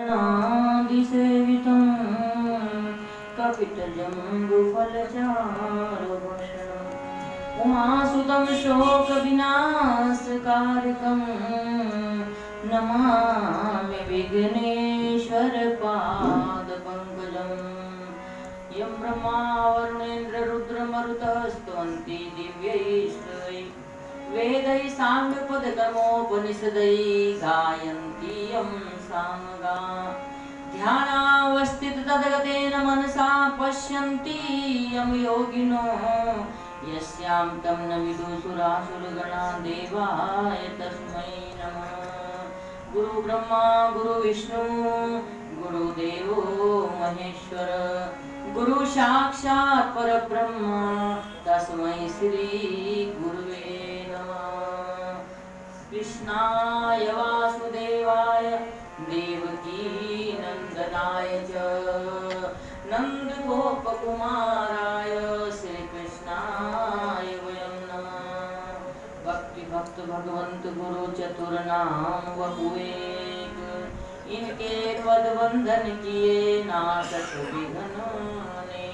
नादिसेवितं कपितजम्बुफलचारुभक्षणम् उमासुतं शोकविनाशकारकं नमामि विघ्नेश्वरपादपङ्कजम्। यं ब्रह्मा वरुणेन्द्र रुद्रमरुतः स्तवन्ति दिव्यैस्तवैः वेदैः साङ्गपदकर्मोपनिषदैः गायन्ति यं सामगा। ध्यानावस्थित तद्गतेन मनसा पश्यन्ति यं योगिनो यस्यां तं न विदुसुरासुरगणा देवाय तस्मै नमः। गुरु ब्रह्मा गुरु विष्णु गुरुदेवो महेश्वर गुरु साक्षात् परब्रह्म तस्मै श्री गुरुवे नमः। कृष्णाय वासुदेवाय देवकी नंदनाय च नंदगोपकुमाराय श्रीकृष्णाय वयं नमः। भक्ति भक्त भगवंत गुरु चतुर्नाम बहुएक इनके पद वंदन किए नासत विघ्न ने।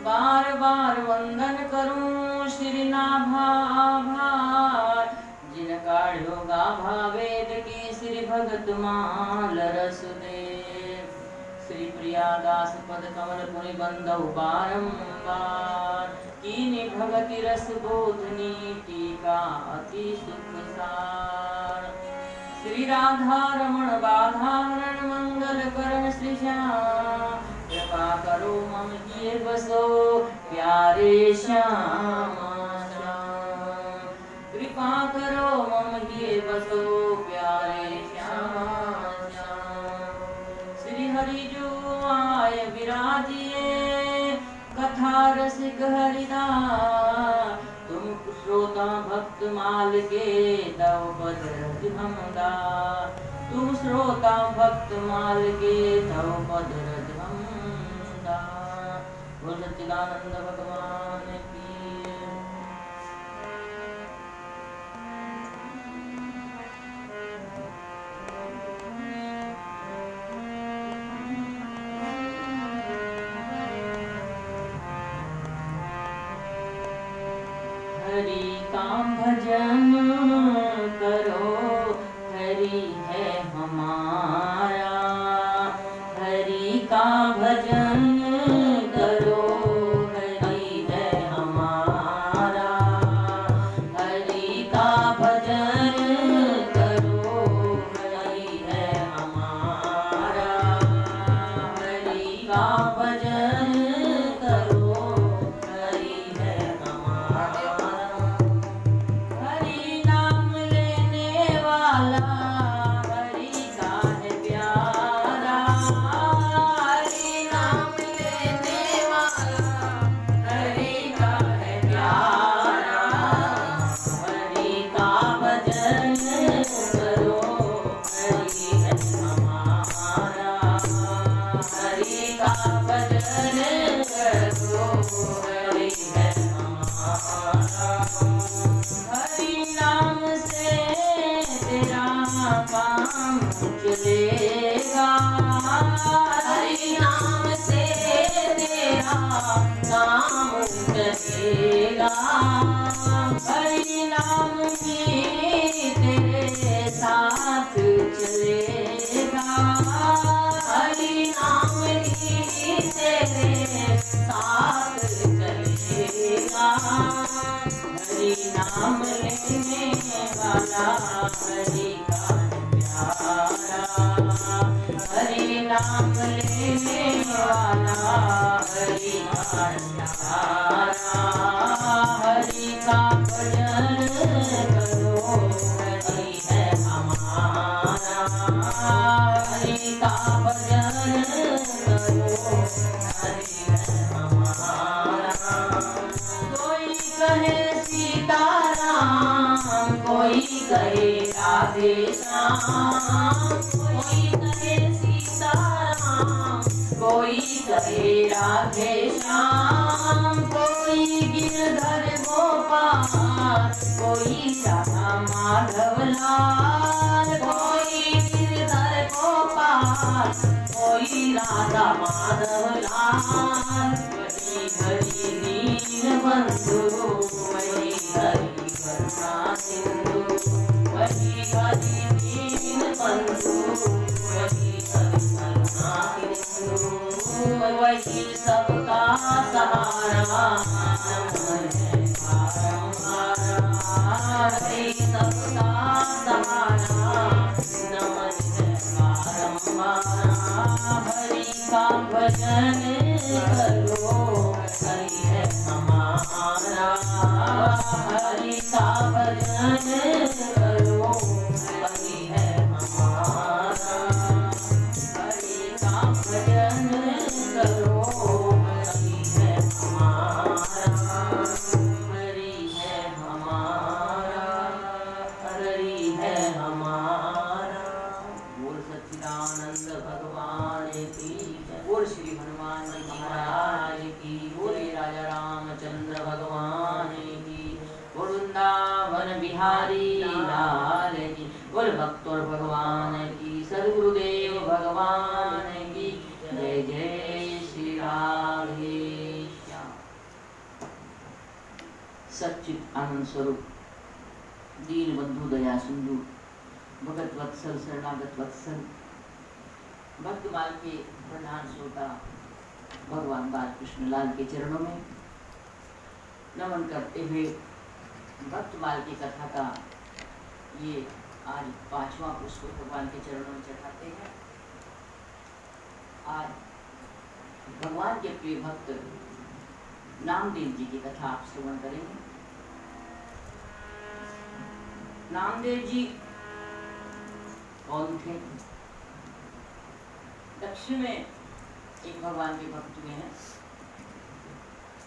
बार बार वंदन करूं श्री नाभाभार जिनका ढोगा भावेद की श्री भगत माल रस दे। श्री प्रियादास पद कमल पुनि बंदौ बारंबार कीनि भगति रस बोधनी टीका अति सुख सार। श्री राधा रमण बाधारण मंगल करण श्री श्याम कृपा करो मम किए बसो प्यारे श्याम श्याम। कृपा करो मम किए बसो प्यारे श्याम श्याम। श्री हरि जो आय विराजिए कथा रसिक हरिदास तुम श्रोता भक्त माल के तव पद रज हमदा। तुम श्रोता भक्त माल के तव पद रज हमदा। बोल सच्चिदानंद भगवान की। हरि का भजन करो हरि है हमारा। हरि का भजन करो हरि है हमारा। हरि का भजन करो हरि है हमारा। हरि का भजन करो हरि है हमारा। हरि नाम लेने वाला हरि का है प्यारा। हरि नाम लेने वाला हरि का है प्यारा। हरि का भजन करो हरि है हमारा। हरि का भजन करो हरि है हमारा। हरि नाम से तेरा काम चलेगा। हरि नाम से तेरा काम चलेगा। हरि नाम ही तेरे साथ चलेगा। हरि नाम ही तेरे साथ चलेगा। हरि नाम लेने वाला हरि का है प्यारा। हरि नाम लेने वाला हरि का है प्यारा। हरि का भजन करो हरि है हमारा। हरि का भजन करो हरि है हमारा। कोई कहे सीताराम कोई कहे राधे श्याम। कोई कहे सीताराम कोई कहे राधे श्याम। कोई गिरधर गोपाल कोई राधा माधव लाल। कोई गिरधर गोपाल कोई राधा माधव लाल, वही हरि दीन बंधु, वही हरि करुणा सिंधु, वही हरि दीन बंधु, वही हरि करुणा सिंधु, वही सबका सहारा, नमन है बारंबार, वही सबका सहारा, नमन है बारंबार। हरि का भजन करो, हरि है हमारा, हरि का भजन करो, हरि है हमारा, हरि का भजन करो, हरि है हमारा, हरि है हमारा, हरि है हमारा। बोल सच्चिदानंद भगवान की जय, बोल श्री हनुमान जी महाराज की, बोल राजा रामचंद्र भगवान की, बोल वृंदावन बिहारी लाल की, बोल भक्तों भगवान की, सद्गुरुदेव भगवान की जय। जय श्री राधे श्याम। सच्चित आनंद स्वरूप दीन बंधु दया सिंधु भगत वत्सल शरणागत वत्सल भक्तमाल के प्रधान श्रोता भगवान बाल कृष्ण लाल के चरणों में नमन करते हुए भक्तमाल की कथा का ये आज 5वां पुष्प भगवान के चरणों में चढ़ाते हैं। आज भगवान के प्रिय भक्त नामदेव जी की कथा आप श्रवण करेंगे। नामदेव जी कौन थे? दक्षिण में एक भगवान के भक्त हुए हैं,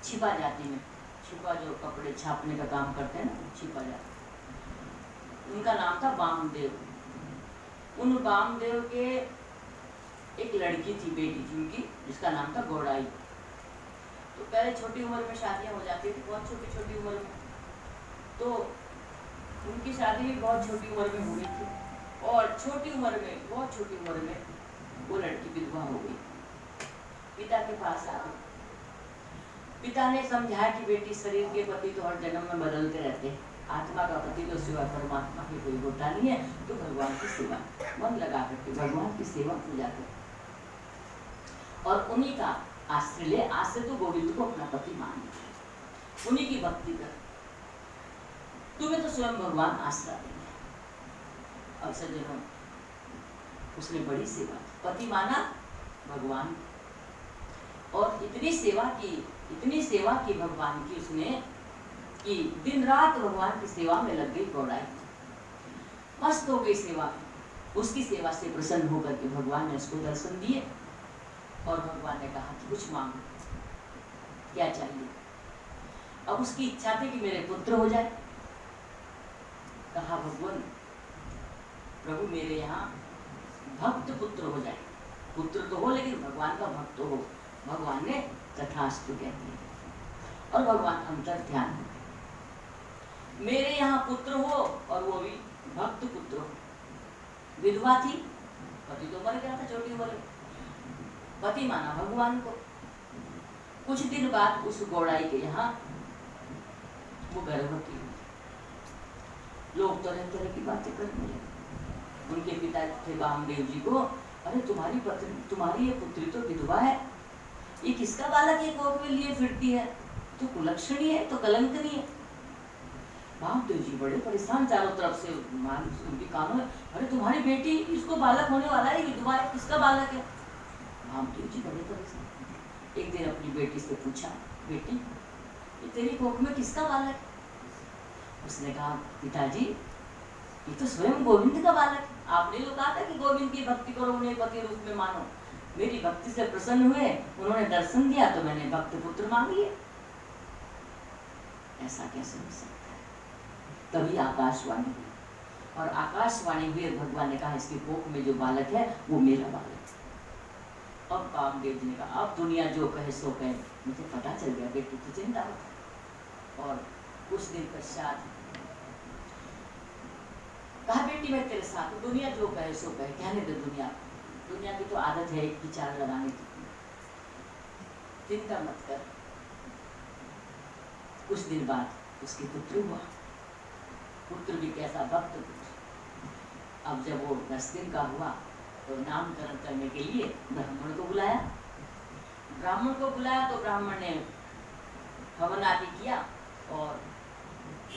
छिपा जाति में, छिपा जो कपड़े छापने का काम करते हैं ना, छिपा जाति। उनका नाम था वामदेव। उन वामदेव के एक लड़की थी, बेटी थी उनकी, जिसका नाम था गौड़ाई। तो पहले छोटी उम्र में शादियां हो जाती थी, बहुत छोटी छोटी उम्र में। तो उनकी शादी भी बहुत छोटी उम्र में हो गई थी और छोटी उम्र में, बहुत छोटी उम्र में वो लड़की विधवा हो गई। पिता के पास आ गई। पिता ने समझाया कि बेटी, शरीर के पति तो हर जन्म में बदलते रहते हैं, आत्मा का पति तो सिवा परमात्मा की कोई होता नहीं है, तो भगवान की सेवा मन लगा करके भगवान की सेवा पूजा कर और उन्हीं का आश्रय ले। आज से तो गोविंद को अपना पति मान, उन्हीं की भक्ति कर, तुम्हें तो स्वयं भगवान आश्रय देंगे। अब सज्जनों, उसने बड़ी सेवा, पति माना भगवान, और इतनी सेवा की भगवान की उसने कि दिन रात भगवान की सेवा में लग गई गौड़ाई। मस्त हो गई सेवा में। उसकी सेवा से प्रसन्न होकर के भगवान ने उसको दर्शन दिए और भगवान ने कहा कि कुछ मांगो, क्या चाहिए? अब उसकी इच्छा थी कि मेरे पुत्र हो जाए। कहा भगवान, प्रभु मेरे यहाँ भक्त पुत्र हो जाए, पुत्र तो हो लेकिन भगवान का भक्त हो। भगवान ने तथास्तु कह दिया और भगवान अंतर ध्यान हो, मेरे यहाँ पुत्र हो और वो भी भक्त पुत्र हो। विधवा थी, पति तो मर गया था छोटी उम्र में, पति माना भगवान को। कुछ दिन बाद उस गौड़ाई के यहाँ वो गर्भवती हुई। लोग तरह तरह की बातें करने लगे। उनके पिता थे वामदेव जी को, अरे तुम्हारी ये पुत्री तो विधवा है, ये किसका बालक ये कोख में लिए फिरती है, तो कुलक्षणी है, तो कलंकनी है। वामदेव जी बड़े परेशान, चारों तरफ से उनके कानों में, अरे तुम्हारी बेटी, इसको बालक होने वाला है, विधवा है, किसका बालक है? वामदेव जी बड़े परेशान। एक दिन अपनी बेटी से पूछा, बेटी ये तेरी कोख में किसका बालक है? उसने कहा, पिताजी ये तो स्वयं गोविंद का बालक है। आपने जो कहा था कि गोविंद की भक्ति करो, उन्हें पति रूप में मानो। मेरी भक्ति से प्रसन्न हुए, उन्होंने दर्शन दिया तो मैंने भक्त पुत्र मांग लिए। ऐसा कैसे हो सकता है? तभी आकाशवाणी हुई और आकाशवाणी हुई, भगवान ने कहा इसके कोख में जो बालक है वो मेरा बालक है। अब वामदेव जी ने कहा, अब दुनिया जो कहे सो कहे, मुझे पता चल गया बेटी की चिंता होता। और कुछ दिन पश्चात कहा, बेटी मैं तेरे साथ, दुनिया जो कहे सो कहे, कहने दे दुनिया। दुनिया की तो आदत है एक की चार लगाने की, चिंता मत कर। कुछ दिन बाद उसके पुत्र हुआ, पुत्र भी कैसा भक्त पुत्र। अब जब वो 10 दिन का हुआ तो नामकरण करने के लिए ब्राह्मण को बुलाया। ब्राह्मण को बुलाया तो ब्राह्मण ने हवन आदि किया और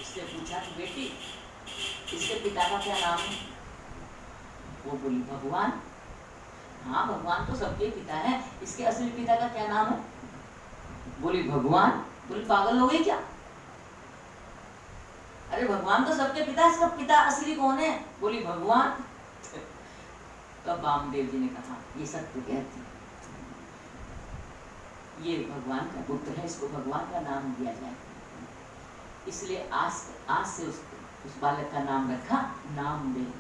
उससे पूछा कि बेटी इसके पिता का क्या नाम है? वो बोली भगवान। हाँ भगवान तो सबके पिता है, इसके असली पिता का क्या नाम है? बोली भगवान। बोली पागल हो गई क्या? अरे भगवान तो सबके पिता, इसका पिता असली कौन है? बोली भगवान। तो वामदेव जी ने कहा ये सत्य कहती, ये भगवान का पुत्र है, इसको भगवान का नाम दिया जाए। इसलिए आज से उस बालक का नाम रखा नामदेव।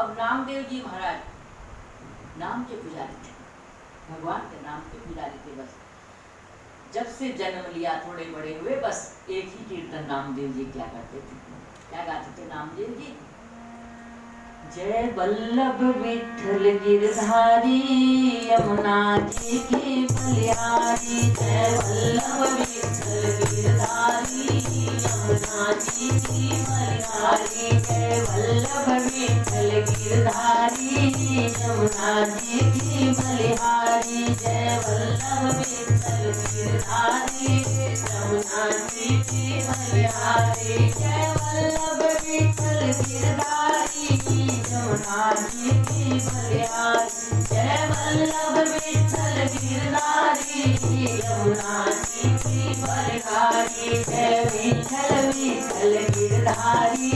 अब नामदेव जी महाराज नाम के पुजारी थे, भगवान के नाम के पुजारी थे। बस जब से जन्म लिया थोड़े बड़े हुए बस एक ही कीर्तन नामदेव जी क्या करते थे, क्या गाते थे नामदेव जी? जय वल्लभ विठ्ठल गिरधारी यमुना जी की बलिहारी। जय वल्लभ विठ्ठल गिरधारी यमुना जी की बलिहारी। जय वल्लभ विठ्ठल गिरधारी यमुना जी की बलिहारी। जय वल्लभ विठ्ठल गिरधारी यमुना जी की बलिहारी। जय वल्लभ विठ्ठल गिरधारी यमुना जी की बलिहारी। जय वल्लभ विठ्ठल गिरधारी यमुना जी की बलिहारी। जय विठ्ठल विठ्ठल गिरधारी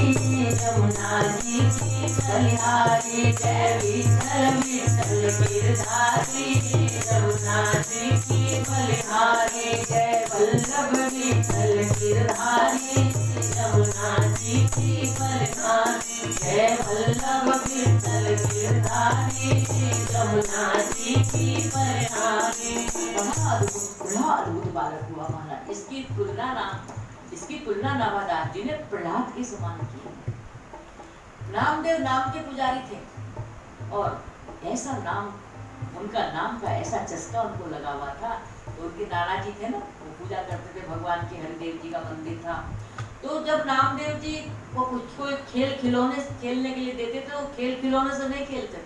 यमुना जी की बलिहारी। जय विठ्ठल विठ्ठल गिरधारी यमुना जी की बलिहारी। जय वल्लभ विठ्ठल गिरधारी यमुना जी की बलिहारी। जय वल्लभ विठ्ठल गिरधारी यमुना जी की बलिहारी। बड़ा अद्भुत बालक हुआ महाराज। इसकी तुलना नाभादास जी ने प्रहलाद के समान की। नामदेव नाम के पुजारी थे और ऐसा नाम, उनका नाम का ऐसा चस्का उनको लगा हुआ था। तो उनके नाना जी थे ना, वो पूजा करते थे भगवान के, हरिदेव जी का मंदिर था। तो जब नामदेव जी को कुछ खेल खिलौने खेलने के लिए देते थे, वो खेल खिलौने से नहीं खेलते,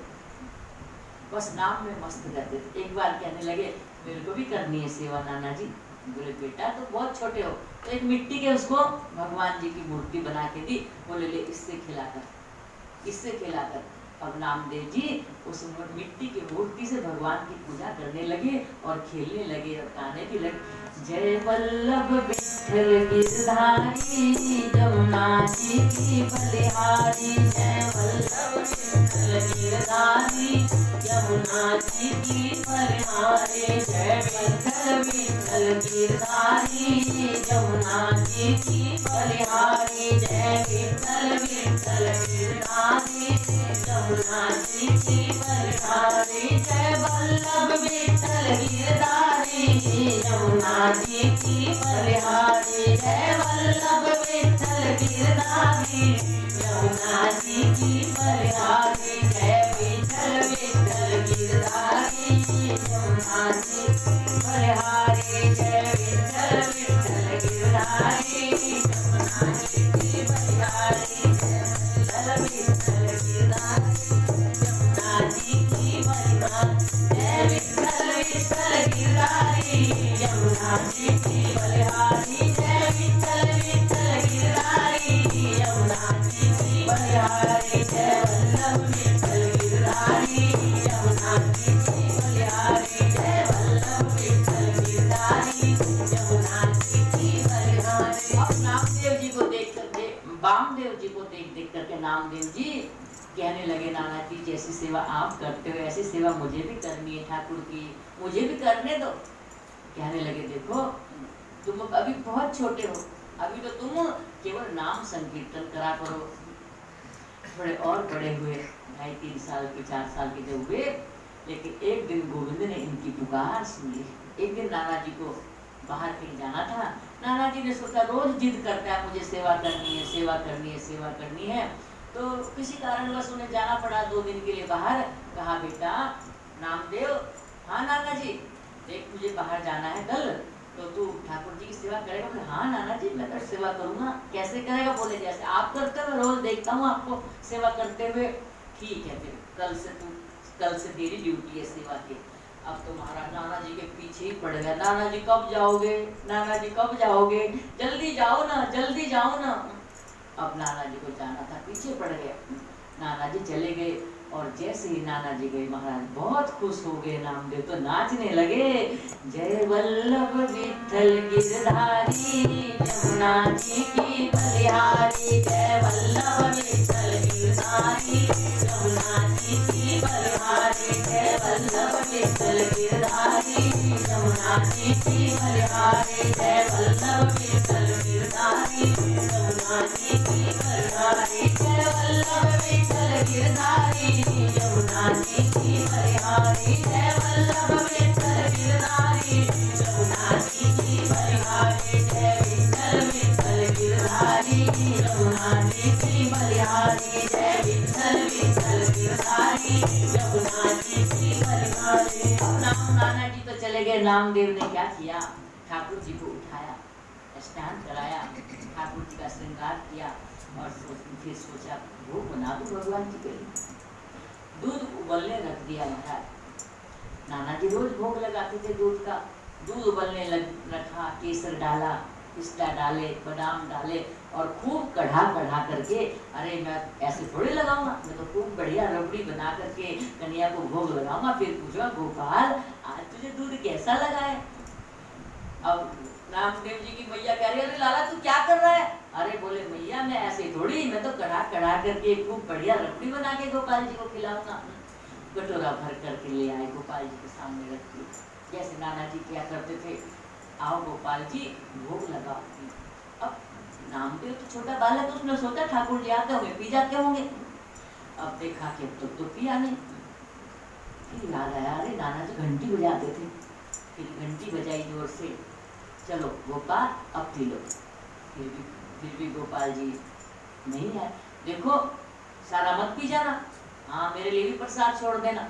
बस नाम में मस्त रहते थे। एक बार कहने लगे मेरे को भी करनी है सेवा नाना जी। बोले बेटा तो बहुत छोटे हो। तो एक मिट्टी के उसको भगवान जी की मूर्ति बना के दी। बोले ले इससे खिलाकर। अब नामदेव जी उस मिट्टी की मूर्ति से भगवान की पूजा करने लगे और खेलने लगे और गाने भी लगे। जय वल्लभ विठ्ठल गिरधारी यमुना जी की बलिहारी। जय वल्लभ विठ्ठल गिरधारी यमुना जी की बलिहारी। जय विठ्ठल विठ्ठल गिरधारी यमुना जी की बलिहारी। जय विठ्ठल विठ्ठल गिरधारी यमुना जी की बलिहारी। जय वल्लभ विठ्ठल गिरधारी यमुना जी की बलिहारी। जय वल्लभ विठ्ठल गिरधारी यमुना जी की बलिहारी। जय विठ्ठल विठ्ठल गिरधारी यमुना जी की बलिहारी। जय विठ्ठल विठ्ठल गिरधारी यमुना जी की बलिहारी। जय विठ्ठल गिरधारी यमुना जी की बलिहारी। जय विठ्ठल विठ्ठल गिरधारी यमुना जी की बलिहारी। जय विठ्ठल विठ्ठल गिरधारी यमुना जी की बलिहारी। जय वल्लभ विठ्ठल गिरधारी यमुना जी की बलिहारी। जय वल्लभ विठ्ठल गिरधारी यमुना जी की बलिहारी। अब नामदेव जी को देख वामदेव जी को देख करके नामदेव जी कहने लगे नाना जी जैसी सेवा आप करते हो ऐसी सेवा मुझे भी करनी है ठाकुर की, मुझे भी करने दो। कहने लगे देखो तुम अभी बहुत छोटे हो, अभी तो तुम केवल नाम संकीर्तन करा करो। थोड़े और बड़े हुए 2.5-3 साल के 4 साल के जब हुए, लेकिन एक दिन गोविंद ने इनकी पुकार सुन ली। एक दिन नाना जी को बाहर कहीं जाना था। नाना जी ने सोचा रोज जिद करता है मुझे सेवा करनी है, सेवा करनी है। तो किसी कारणवश उन्हें जाना पड़ा 2 दिन के लिए बाहर। कहा बेटा नामदेव, हाँ नाना जी, देख मुझे बाहर जाना है कल, तो तू ठाकुर जी की सेवा करेगा? बोले हाँ नाना जी मैं तो सेवा करूँगा। कैसे करेगा? बोले जैसे आप करते हो, रोज देखता हूँ आपको सेवा करते हुए। ठीक है, फिर कल से तेरी ड्यूटी है सेवा की। अब तो महाराज नाना जी के पीछे ही पड़ गया, नाना जी कब जाओगे, नाना जी कब जाओगे, जल्दी जाओ ना, जल्दी जाओ ना। अब नाना जी को जाना था, पीछे पड़ गया। नाना जी चले गए और जैसे ही नाना जी गए महाराज बहुत खुश हो गए। नामदेव तो नाचने लगे, जय वल्लभ विठ्ठल गिरधारी, जमुना जी की बलिहारी, जय वल्लभ विठ्ठल गिरधारी, जमुना जी की बलिहारी, जय वल्लभ विठ्ठल गिरधारी, जमुना जी की बलिहारी, जय वल्लभ विठ्ठल गिरधारी, जमुना जी की बलिहारी, जय वल्लभ विठ्ठल गिरधारी, जमुना जी की बलिहारी, जय वल्लभ विठ्ठल गिरधारी, जमुना जी की बलिहारी, जय विठ्ठल विठ्ठल गिरधारी, जमुना जी की बलिहारी, जय विठ्ठल विठ्ठल गिरधारी, जमुना जी की बलिहारी। नाना जी तो चले गए। नामदेव ने क्या किया, ठाकुर जी को उठाया, स्नान कराया, ठाकुर जी का श्रृंगार किया और फिर सोचा भोग बना दूं भगवान जी के लिए। दूध उबलने रख दिया महाराज। नाना जी रोज भोग लगाते थे दूध का। दूध उबलने रखा, केसर डाला, पिस्ता डाले, बादाम डाले और खूब कढ़ा करके, अरे मैं ऐसे थोड़ी लगाऊंगा, मैं तो खूब बढ़िया रबड़ी बना करके कन्या को भोग लगाऊंगा। फिर पूछा गोपाल आज तुझे दूध कैसा लगा है? अब नामदेव जी की मैया कह रही है, अरे लाला तू क्या कर रहा है? अरे बोले मैया मैं ऐसे थोड़ी, मैं तो कढ़ा करके खूब बढ़िया रबड़ी बना के गोपाल जी को खिलाऊंगा। कटोरा भर करके ले आए, गोपाल जी के सामने रख दी। जैसे नाना जी क्या करते थे, आओ गोपाल जी भोग लगाओ। अब नामदेव तो छोटा बालक, उसने सोचा ठाकुर जी आते होंगे पी जाते होंगे। अब देखा कि अब तो पिया नहीं। फिर याद आया, अरे नाना जी घंटी बजाते थे। फिर घंटी बजाई जोर से, चलो गोपाल अब पी लो। फिर भी गोपाल जी नहीं आए। देखो सारा मत पी जाना, हाँ मेरे लिए भी प्रसाद छोड़ देना।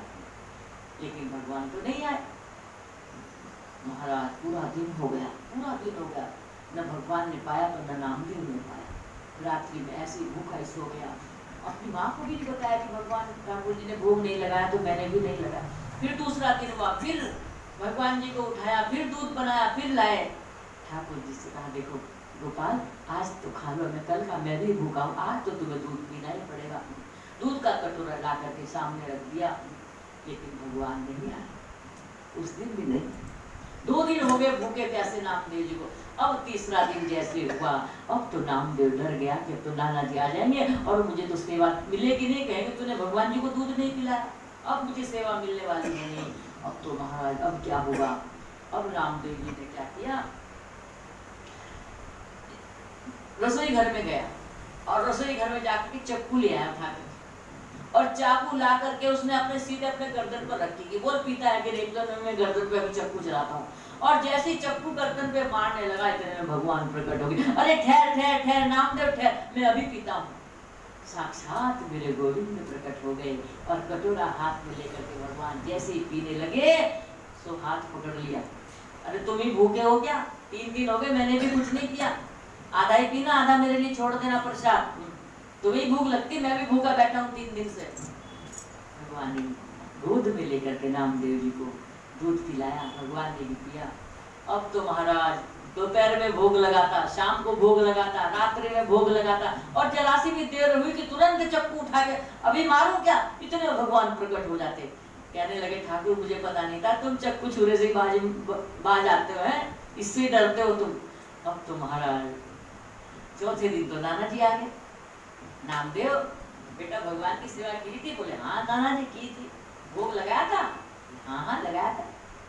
लेकिन भगवान तो नहीं आए। महाराज पूरा दिन हो गया, न भगवान ने पाया तो न नामदेव ने पाया। रात्रि में ऐसे भूखा ही सो गया। अपनी माँ को भी नहीं बताया कि भगवान ठाकुर जी ने भोग नहीं लगाया तो मैंने भी नहीं लगाया। फिर दूसरा दिन हुआ, फिर भगवान जी को उठाया, फिर दूध बनाया, फिर लाए। ठाकुर जी से कहा देखो गोपाल आज तो खा लो, मैं कल का मैं भी भूखा हूँ, आज तो तुम्हें दूध पीना ही पड़ेगा। दूध का कटोरा ला करके सामने रख दिया, लेकिन भगवान नहीं आए उस दिन भी नहीं। 2 दिन हो गए भूखे प्यासे नामदेव जी को। अब तीसरा दिन जैसे हुआ, अब तो नामदेव डर गया कि अब तो नाना जी आ जाएंगे और मुझे तो सेवा मिलेगी नहीं, कहेंगे तूने भगवान जी को दूध नहीं पिलाया, अब मुझे सेवा मिलने वाली नहीं। अब तो महाराज अब क्या होगा? अब नामदेव जी ने क्या किया, रसोई घर में गया और रसोई घर में जाकर के चक्कू ले आया उठा कर, और चाकू ला करके उसने अपने सीधे अपने गर्दन पर रखी कि बोल पीता है कि नहीं, तो मैं गर्दन पे अभी चक्कू चलाता हूँ। और जैसे ही चक्कू गर्दन पे मारने लगा, इतने में भगवान प्रकट हो गए। अरे ठहर ठहर ठहर नामदेव ठहर, मैं अभी पीता हूँ। साक्षात मेरे गोविंद प्रकट हो गए और कटोरा हाथ में लेकर के भगवान जैसे ही पीने लगे सो हाथ पकड़ लिया। अरे तुम ही भूखे हो क्या? 3 दिन हो गए मैंने भी कुछ नहीं किया, आधा ही पीना, आधा मेरे लिए छोड़ देना प्रसाद। तुम्हें भूख लगती, मैं भी भूखा बैठा हूँ 3 दिन से। भगवान ने दूध में लेकर के नामदेव जी को दूध पिलाया, भगवान ने भी पिया। अब तो महाराज दोपहर में भोग लगाता, शाम को भोग लगाता, रात्रि में भोग लगाता, और जरा सी भी देर हुई कि तुरंत चक्कू उठा के अभी मारूं क्या, इतने भगवान प्रकट हो जाते। कहने लगे ठाकुर मुझे पता नहीं था तुम चक्कू छुरे से बाज आते हो, हैं इससे डरते हो तुम। अब तो महाराज चौथे दिन तो नाना जी आ गए। नामदेव बेटा भगवान की सेवा की थी? बोले हाँ नाना जी की थी। भोग लगाया था? हाँ लगाया था।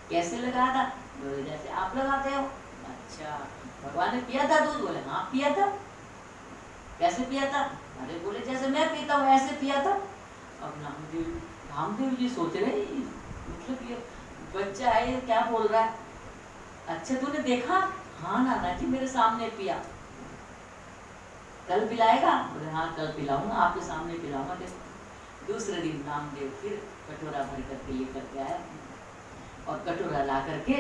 कैसे लगाया था? बोले जैसे आप लगाते हो। अच्छा भगवान ने पिया था दूध? बोले हाँ पिया था। कैसे पिया था? अरे बोले जैसे मैं पीता हूँ ऐसे पिया था। अब नामदेव जी सोच रहे मतलब ये बच्चा है क्या बोल रहा है। अच्छा तूने देखा? हाँ नाना जी मेरे सामने पिया। कल पिलाएगा? बोले हाँ कल पिलाऊंगा, आपके सामने पिलाऊंगा। देखो दूसरे दिन नामदेव फिर कटोरा भर करके लेकर के आया और कटोरा ला करके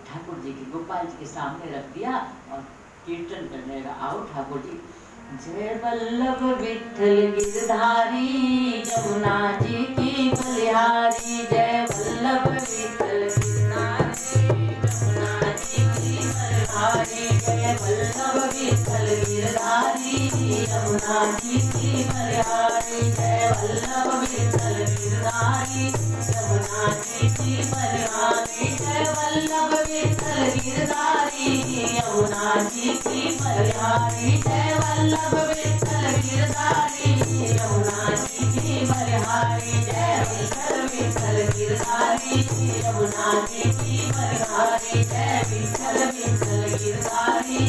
ठाकुर जी के गोपाल जी के सामने रख दिया और कीर्तन करने लगा। आओ ठाकुर जी, जय वल्लभ विठ्ठल गिरधारी यमुना जी की बलिहारी, जय वल्लभ विठ्ठल गिरधारी यमुना जी की बलिहारी, जय वल्लभ विठ्ठल गिरधारी यमुना जी की बलिहारी, जय वल्लभ विठ्ठल गिरधारी यमुना जी की बलिहारी, जय वल्लभ विठ्ठल गिरधारी यमुना जी की बलिहारी, जय वल्लभ विठ्ठल गिरधारी यमुना जी की बलिहारी, जय विठ्ठल विठ्ठल गिरधारी यमुना जी की बलिहारी, जय विठ्ठल विठ्ठल गिरधारी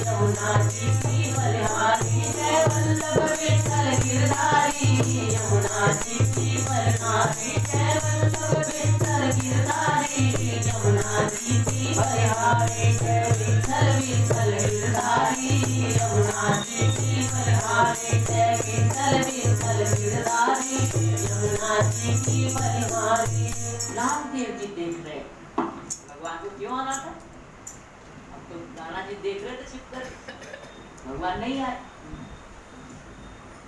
यमुना जी की बलिहारी, जय वल्लभ विठ्ठल गिरधारी यमुना जी की बलिहारी, जय वल्लभ विठ्ठल गिरधारी यमुना जी की बलिहारी, जय विठ्ठल विठ्ठल गिरधारी यमुना जी की बलिहारी, जय विठ्ठल विठ्ठल गिरधारी यमुना जी की बलिहारी। नामदेव जी देख रहे भगवान को क्यों आना था? अब तो नाना जी देख रहे थे छिप कर, भगवान नहीं आए।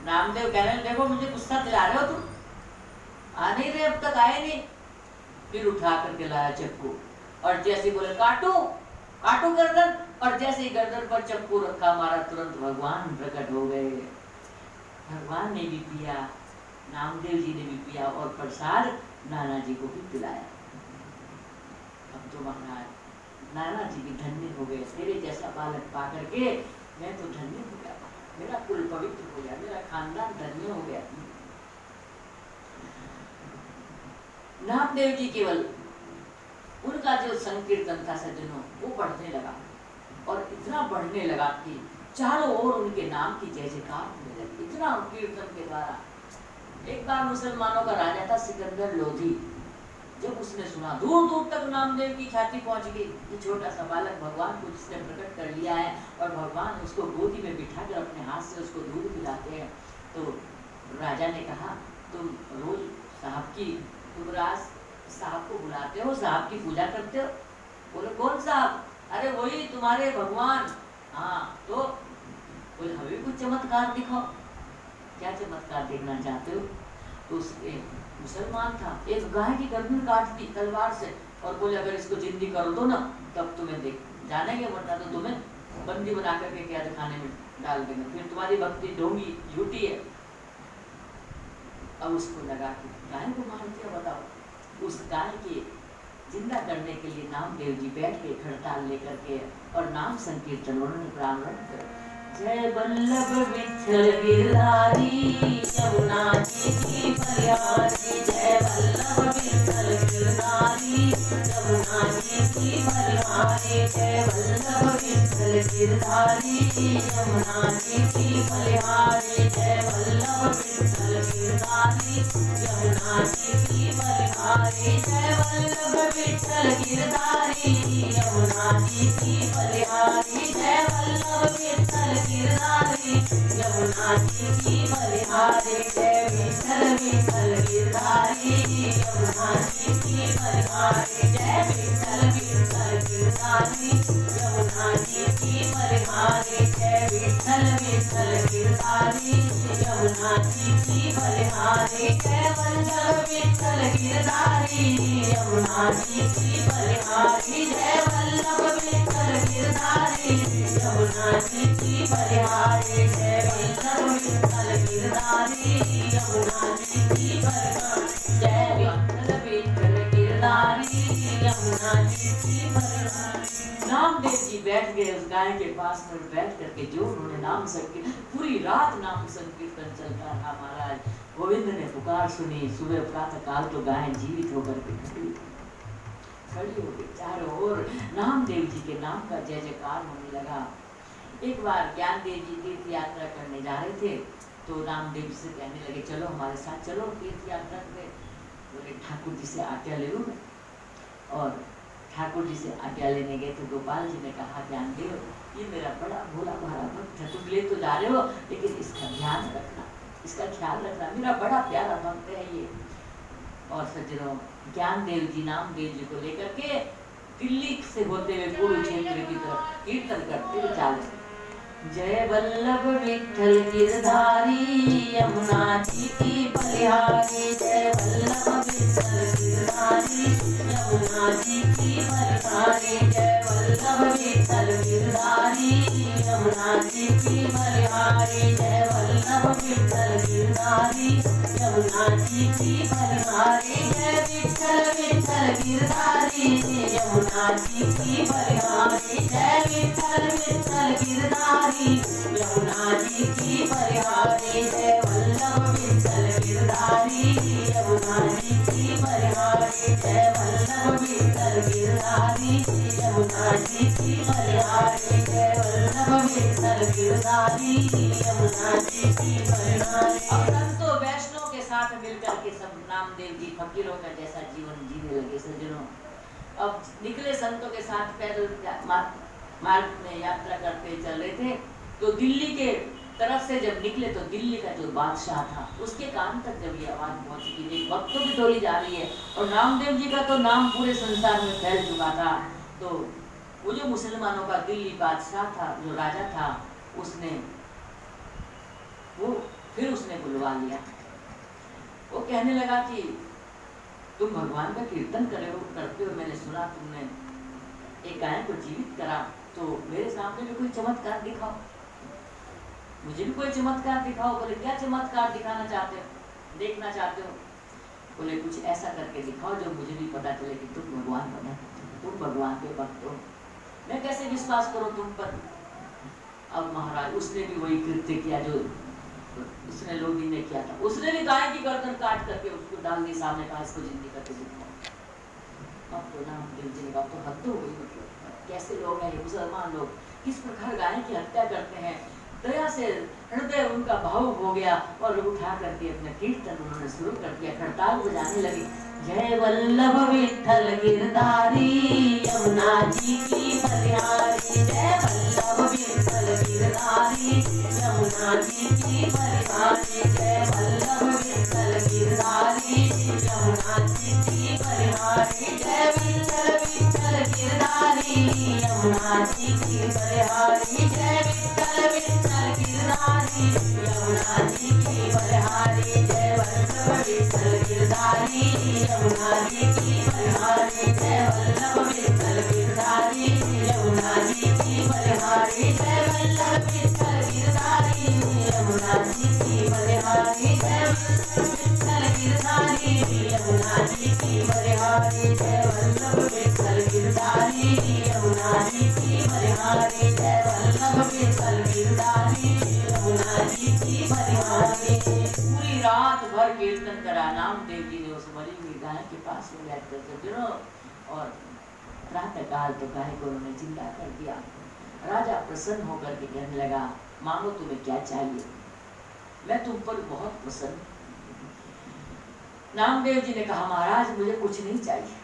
नामदेव कह रहे देखो मुझे गुस्सा दिला रहे हो तुम, आ नहीं रहे, अब तक आए नहीं। फिर उठा करके लाया चक्कू और जैसे बोले काटू काटू गर्दन, और जैसे ही गर्दन पर चक्कू रखा मारा, तुरंत भगवान प्रकट हो गए। भगवान ने भी पिया, नामदेव जी ने भी पिया और प्रसाद नाना जी को भी पिलाया। अब तो महाराज नाना जी भी धन्य हो गए, तेरे जैसा बालक पा करके मैं तो धन्य हो गया, मेरा कुल पवित्र हो गया, मेरा खानदान धन्य हो गया। नामदेव जी केवल उनका जो संकीर्तन था सज्जनों वो बढ़ने लगा और इतना बढ़ने लगा कि चारों ओर उनके नाम की जय जयकार होने लगी, इतना कीर्तन के द्वारा। एक बार मुसलमानों का राजा था सिकंदर लोधी, जब उसने सुना दूर दूर तक नामदेव की ख्याति पहुंच गई, ये छोटा सा बालक भगवान को जिसने प्रकट कर लिया है और भगवान उसको गोदी में बिठा कर अपने हाथ से उसको दूध पिलाते हैं। तो राजा ने कहा तुम रोज साहब की, तुम राज साहब को बुलाते हो, साहब की पूजा करते हो? बोले कौन साहब? अरे वही तुम्हारे भगवान। हाँ तो बोले हमें कुछ चमत्कार दिखाओ। क्या चमत्कार देखना चाहते हो? तो मुसलमान था, एक गाय की गर्दन काट दी तलवार से और बोले अगर इसको जिंदी कर दो ना तब तुम्हें देख जानेंगे, वरना तो तुम्हें बंदी बना करके कैद खाने में डाल देंगे, फिर तुम्हारी भक्ति ढोंगी झूठी है। अब उसको लगा कि गाय को मार दिया, बताओ। उस गाय के जिंदा करने के लिए नामदेव जी बैठ के हड़ताल लेकर के और नाम संकीर्तन उन्होंने प्रारंभ किया। जय वल्लभ विठ्ठल गिरधारी यमुना जी की बलिहारी, जय वल्लभ विठ्ठल गिरधारी यमुना जी की बलिहारी, जय वल्लभ विठ्ठल गिरधारी यमुना जी की बलिहारी, जय वल्लभ विठ्ठल गिरधारी यमुना जी की बलिहारी, जय वल्लभ विठ्ठल गिरधारी यमुना जी की बलिहारी, जय वल्लभ विठ्ठल गिरधारी यमुना जी की बलिहारी, जय विठ्ठल विठ्ठल गिरधारी यमुना जी की बलिहारी, जय विठ्ठल विठ्ठल गिरधारी यमुना जी की बलिहारी, जय विठ्ठल विठ्ठल गिरधारी यमुना जी की बलिहारी, जय वल्लभ विठ्ठल गिरधारी यमुना जी की बलिहारी, जय वल्लभ विठ्ठल गिरधारी यमुना जी की बलिहारी, जय वल्लभ विठ्ठल गिरधारी यमुना जी की बलिहारी, जय विठ्ठल विठ्ठल गिरधारी यमुना जी की बलिहारी। नामदेव जी बैठ गए उस गाय के पास में, बैठ करके जो उन्होंने नाम संकीर्तन, पूरी रात नाम संकीर्तन चलता रहा महाराज। गोविंद ने पुकार सुनी, सुबह प्रातः काल तो गाय जीवित होकर के खड़ी हो गई, चारों ओर नामदेव जी के नाम का जय जयकार होने लगा। एक बार ज्ञानदेव जी तीर्थ यात्रा करने जा रहे थे तो रामदेव जी से कहने लगे चलो हमारे साथ चलो तीर्थ यात्रा पे। बोले ठाकुर जी से आज्ञा ले लूं मैं। और ठाकुर जी से आज्ञा लेने गए तो गोपाल जी ने कहा ज्ञानदेव ये मेरा बड़ा भोला भाला भक्त है, तुम ले तो जा रहे हो लेकिन इसका ध्यान रखना, इसका ख्याल रखना, मेरा बड़ा प्यारा भक्त है ये। और सज्जनों, ज्ञानदेव जी नामदेव जी को लेकर के दिल्ली से होते हुए कुरुक्षेत्र की तरफ कीर्तन करते हुए चाले। जय वल्लभ विठ्ठल गिरधारी यमुना जी की बलिहारी, जय वल्लभ विठ्ठल गिरधारी यमुना जी की बलिहारी, जय वल्लभ विठ्ठल गिरधारी यमुना जी की बलिहारी, जय वल्लभ विठ्ठल गिरधारी यमुना जी की बलिहारी, जय विठ्ठल विठ्ठल गिरधारी यमुना जी की बलिहारी, जय विठ्ठल विठ्ठल गिरधारी यमुना जी की बलिहारी, जय वल्लभ विठ्ठल गिरधारी यमुना जी की बलिहारी, जय वल्लभ विठ्ठल गिरधारी यमुना जी की बलिहारी, जय वल्लभ विठ्ठल गिरधारी यमुना जी की बलिहारी। अब संतों वैष्णव के साथ मिलकर के सब नामदेव जी फकीरों का जैसा जीवन जीने लगे सज्जनों। अब निकले संतों के साथ पैदल मार्ग में यात्रा करते चल रहे थे, तो दिल्ली के तरफ से जब निकले तो दिल्ली का जो बादशाह था उसके कान तक जब ये आवाज पहुंची कि भक्तों की टोली जा रही है और नामदेव जी का तो नाम पूरे संसार में फैल चुका था, तो वो जो मुसलमानों का दिल्ली बादशाह था, जो राजा था, उसने बुलवा लिया। वो कहने लगा कि तुम भगवान का कीर्तन करते हो, मैंने सुना तुमने एक गाय को जीवित करा, तो मेरे सामने भी कोई चमत्कार दिखाओ, मुझे भी कोई चमत्कार दिखाओ। बोले क्या चमत्कार दिखाना चाहते हो, देखना चाहते हो? बोले कुछ ऐसा करके दिखाओ जो मुझे भी पता चले कि तुम भगवान बने, तुम भगवान के भक्त हो, मैं कैसे विश्वास करूं तुम पर। अब महाराज उसने भी वही कृत्य किया जो उसने लोधी ने किया था, उसने भी गाय की गर्दन काट करके उसको डाल दी सामने, कहा इसको जिंदगी करके दिखाओ। अब तो नामदेव जी ने कहा तो हद हो गई, मतलब कैसे लोग हैं मुसलमान लोग, किस प्रकार गाय की हत्या करते हैं। दया से हृदय उनका भावुक हो गया और उठा करके अपना कीर्तन उन्होंने शुरू कर दिया, खड़ताल बजाने लगे। जय वल्लभ विठ्ठल गिरधारी यमुना जी की बलिहारी, जय वल्लभ विठ्ठल गिरधारी यमुना जी की बलिहारी, जय वल्लभ विठ्ठल गिरधारी यमुना जी की बलिहारी, जय विठ्ठल विठ्ठल गिरधारी यमुना जी की बलिहारी, जय विठ्ठल विठ्ठल गिरधारी यमुना जी की बलिहारी, जय वल्लभ विठ्ठल गिरधारी यमुना जी की बलिहारी, जय वल्लभ विठ्ठल गिरधारी यमुना जी की बलिहारी, जय वल्लभ विठ्ठल गिरधारी यमुना जी की बलिहारी, जय विठ्ठल गिरधारी यमुना जी की बलिहारी, जय वल्लभ विठ्ठल गिरधारी यमुना जी की बलिहारी, जय वल्लभ विठ्ठल गिरधारी यमुना जी की बलिहारी। पूरी रात भर कीर्तन करा नामदेव जी ने उस मरी हुई गाय के पास में बैठ कर और प्रातः काल तो गाय को उन्होंने जिंदा कर दिया। राजा प्रसन्न होकर के कहने लगा, मानो तुम्हें क्या चाहिए, मैं तुम पर बहुत प्रसन्न। नामदेव जी ने कहा, महाराज मुझे कुछ नहीं चाहिए।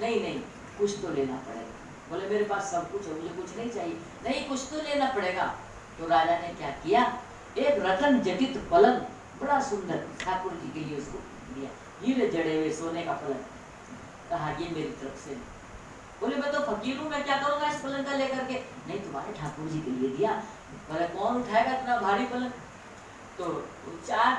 नहीं कुछ तो लेना पड़ेगा। बोले मेरे पास सब कुछ है, मुझे कुछ नहीं चाहिए। नहीं कुछ तो लेना पड़ेगा। तो राजा ने क्या किया, एक रतन जटित पलंग बड़ा सुंदर ठाकुर जी के लिए उसको दिया, हीरे जड़े हुए सोने का पलंग। कहा ये मेरी तरफ से। बोले मैं तो फकीर हूँ, मैं क्या करूँगा इस पलंग का लेकर के। नहीं तुम्हारे ठाकुर जी के लिए दिया। बोले कौन उठाएगा इतना भारी पलंग। तो 4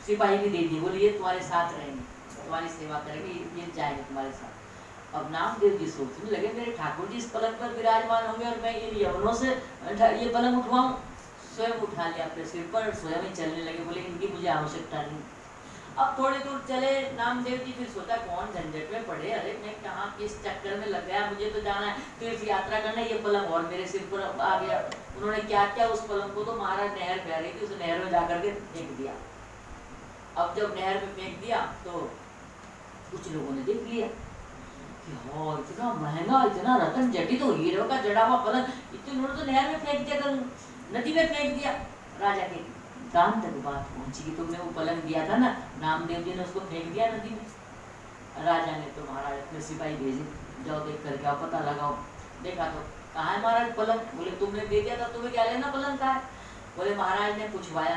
सिपाही भी दे दिए। बोले ये तुम्हारे साथ रहेंगे, तुम्हारी सेवा करेंगे, ये जाएंगे तुम्हारे साथ। अब नामदेव जी सोचने लगे मेरे ठाकुर जी इस पलंग पर विराजमान होंगे और मैं इन यवनों से ये पलंग उठवाऊं। स्वयं उठा लिया अपने सिर पर, स्वयं ही चलने लगे। बोले इनकी मुझे आवश्यकता नहीं। अब थोड़ी दूर चले नामदेव जी, फिर सोचा कौन झंझट में पड़े, अरे मैं कहाँ किस चक्कर में लग गया, मुझे तो जाना है तीर्थ यात्रा करना, ये पलंग और मेरे सिर पर आ गया। उन्होंने क्या किया, उस पलंग को तो महाराज नहर बह रही थी, उस नहर में जाकर के फेंक दिया। अब जब नहर में फेंक दिया तो कुछ लोगों ने देख लिया कि हाँ इतना महंगा, इतना रतन जटित तो हीरो का जड़ा हुआ पलंग, इतने उन्होंने तो नहर में फेंक दिया, नदी में फेंक दिया। राजा के कान तक बात पहुंची कि तुमने वो पलंग दिया था ना, नामदेव जी ने उसको फेंक दिया नदी में। राजा ने तो महाराज अपने सिपाही भेजे, जाओ देख करके आओ, पता लगाओ। देखा तो कहाँ है महाराज पलंग। बोले तुमने दे दिया था, तुम्हें क्या लेना पलंग का है। बोले महाराज ने पूछवाया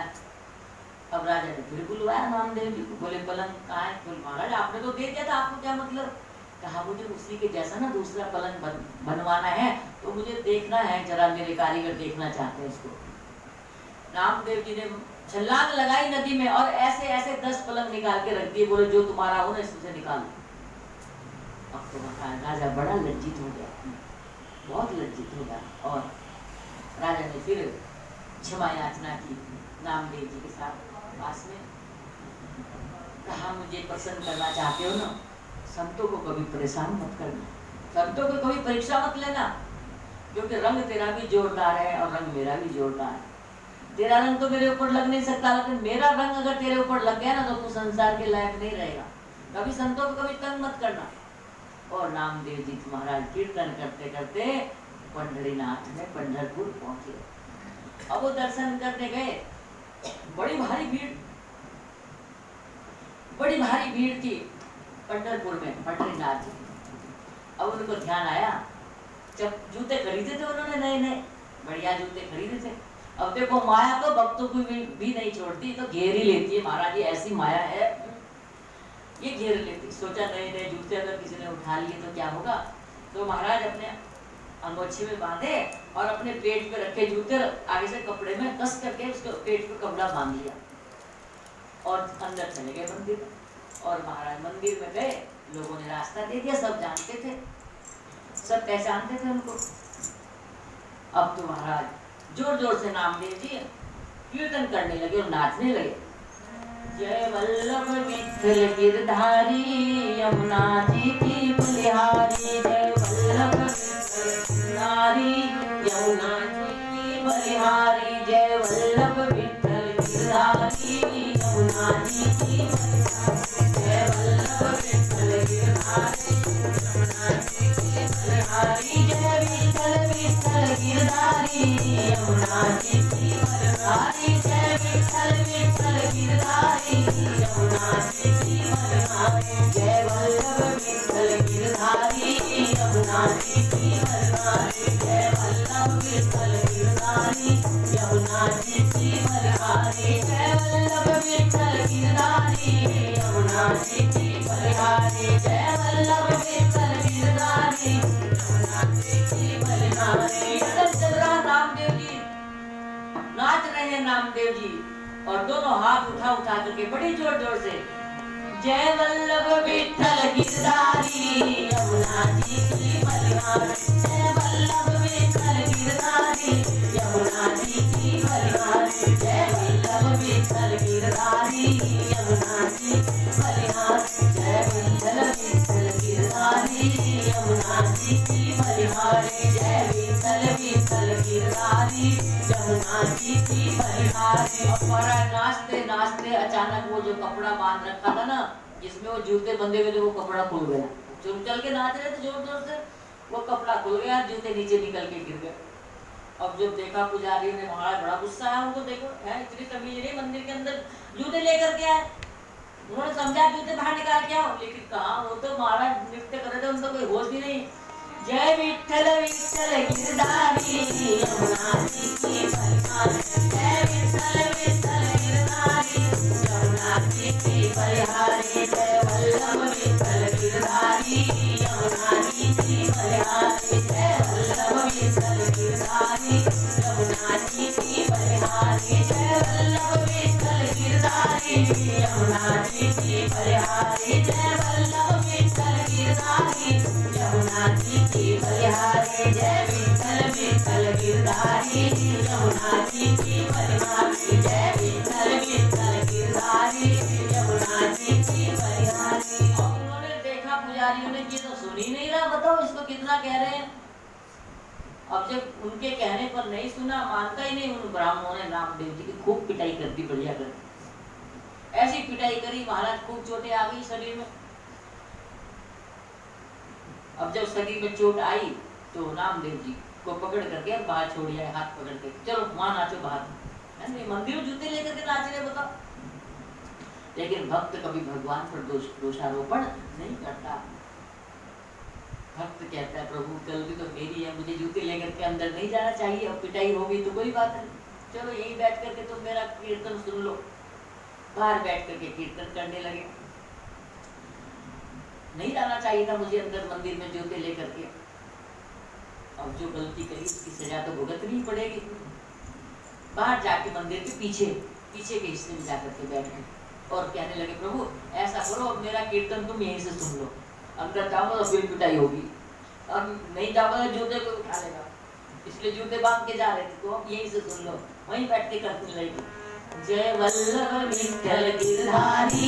अब राजा ने फिर बुलवाया नामदेव जी को, बोले पलंग कहाँ है? बोले महाराज आपने तो दे दिया था, आपको क्या मतलब? कहा मुझे उसी के जैसा ना दूसरा पलंग बनवाना है, तो मुझे देखना है, जरा मेरे कारीगर देखना चाहते हैं इसको। नामदेव जी ने छलांग लगाई नदी में और ऐसे ऐसे 10 पलंग निकाल के रख दिए, बोले जो तुम्हारा हो ना इसमें निकालो। अब तो राजा बड़ा लज्जित हो गया, बहुत लज्जित हो गया, और राजा ने फिर क्षमा याचना की नामदेव जी के साथ पास में। कहा मुझे प्रसन्न करना चाहते हो ना, संतों को कभी परेशान मत करना, संतों को कभी परीक्षा मत लेना, क्योंकि रंग तेरा भी जोरदार है और रंग मेरा भी जोरदार है। तेरा रंग तो मेरे ऊपर लग नहीं सकता, लेकिन मेरा रंग अगर तेरे ऊपर लग गया ना तो तू संसार के लायक नहीं रहेगा। कभी संतों को कभी तंग मत करना। और नामदेव जी महाराज कीर्तन करते करते पंढरीनाथ में पंढरपुर पहुंचे। अब वो दर्शन करने गए, बड़ी भारी भीड़ थी पंढरपुर में पंढरीनाथ जी। अब उनको ध्यान आया, जब जूते खरीदे थे उन्होंने नए नए बढ़िया जूते खरीदे थे। अब देखो माया तो भक्तों को भी नहीं छोड़ती, तो घेर ही लेती है। महाराज जी ऐसी माया है, ये घेर लेती। सोचा नए नए जूते अगर किसी ने उठा लिए तो क्या होगा, तो महाराज अपने अंगोछी में बांधे और अपने पेट पे रखे जूते आगे से कपड़े में कस करके उसके पेट पे कपड़ा बांध लिया और अंदर चले गए मंदिर। और महाराज मंदिर में गए, लोगों ने रास्ता दे दिया, सब जानते थे, सब पहचानते थे उनको। अब तो महाराज जोर जोर से नामदेव जी कीर्तन करने लगे और नाचने लगे। जय वल्लभ विठ्ठल गिरधारी, यमुना जी की बलिहारी, जय वल्लभ नारी यमुना जी की बलिहारी, जय वल्लभ विठ्ठल गिरधारी, यमुना जी की बलिहारी, जय वल्लभ विठ्ठल गिरधारी, यमुना जी की बलिहारी, जय विठ्ठल विठ्ठल गिरधारी, यमुना जी की बलिहारी, जय विठ्ठल विठ्ठल गिरधारी, यमुना जी की बलिहारी, जय वल्लभ विठ्ठल गिरधारी, यमुना जी की बलिहारी, जय वल्लभ विठ्ठल गिरधारी, यमुना जी की बलिहारी, जय वल्लभ विठ्ठल गिरधारी, यमुना जी की बलिहारी, जय वल्लभ विठ्ठल गिरधारी, यमुना जी की बलिहारी। चल रहा नामदेव जी, नाच रहे हैं नामदेव जी, और दोनों हाथ उठा उठा करके बड़ी जोर जोर से जय वल्लभ विठ्ठल गिरधारी, यमुना जी की बलिहारी, जय वल्लभ विठ्ठल गिरधारी, यमुना जी की बलिहारी, जय वल्लभ विठ्ठल गिरधारी, यमुना जी की बलिहारी, जय वल्लभ विठ्ठल गिरधारी, यमुना जी की बलिहारी, जय विठ्ठल विठ्ठल गिरधारी, यमुना जी की बलिहारी। और महाराज नाचते नाचते अचानक वो जो कपड़ा बांध रखा था ना, जिसमें वो जूते बंधे हुए थे, वो कपड़ा खुल गया। चल चल के नाच रहे थे जोर जोर से, वो कपड़ा खुल गया, जूते नीचे निकल के गिर गए। अब जब देखा पुजारी ने, महाराज बड़ा गुस्सा आया उनको, देखो है इतनी तमीज नहीं, मंदिर के अंदर जूते लेकर के आए। उन्होंने समझा जूते बाहर निकाल के आओ, लेकिन कहा, वो तो महाराज नृत्य कर रहे थे, उनको कोई होश भी नहीं। जय विठ्ठल विठ्ठल गिरधारी, यमुना जी की बलिहारी, जय विठ्ठल विठ्ठल गिरधारी, यमुना जी की बलिहारी, जय वल्लभ विठ्ठल गिरधारी, यमुना जी की बलिहारी, जय वल्लभ विठ्ठल गिरधारी, यमुना जी की बलिहारी, जय वल्लभ विठ्ठल गिरधारी, यमुना जी की बलिहारी, जय वल्लभ विठ्ठल गिरधारी, यमुना जी की बलिहारी, जय विठ्ठल विठ्ठल गिरधारी, यमुना जी की बलिहारी, जय विठ्ठल विठ्ठल गिरधारी, यमुना जी की बलिहारी। और उन्होंने देखा पुजारियों ने कि तो सुन ही नहीं रहा, बताओ इसको कितना कह रहे हैं। अब जब उनके कहने पर नहीं सुना, मानता ही नहीं, उन ब्राह्मणों ने नामदेव जी की खूब पिटाई कर दी, बढ़िया कर दी। ऐसी पिटाई करी महाराज, खूब चोटें आ गई शरीर में। अब जब शरीर में चोट आई तो नामदेव जी को पकड़ करके बाहर छोड़ दिया, हाथ पकड़ के, चलो वहां नाचो बाहर, है नहीं, मंदिर में जूते लेकर के नाच रहे, बताओ। लेकिन भक्त कभी भगवान पर दोषारोपण नहीं करता। भक्त कहता है प्रभु गलती तो मेरी है, मुझे जूते लेकर के अंदर नहीं जाना चाहिए, अब पिटाई होगी तो कोई बात नहीं, चलो यही बैठ करके तुम मेरा कीर्तन सुन लो। बाहर बैठ करके कीर्तन करने लगे। नहीं जाना चाहिए था मुझे अंदर मंदिर में जूते लेकर के, अब जो गलती करी उसकी सजा तो भुगतनी ही पड़ेगी। बाहर जाके मंदिर के पीछे के हिस्से में जाकर के बैठ गए और कहने लगे, प्रभु ऐसा करो अब मेरा कीर्तन तुम यहीं से सुन लो, अंदर जाओ तो फिर पिटाई होगी, अब नहीं जाओ तो जूते को उठा लेगा, इसलिए जूते बांध के जा रहे थे, तो अब यहीं से सुन लो। वहीं बैठ के करने लगी। जय वल्लभ विठ्ठल गिरधारी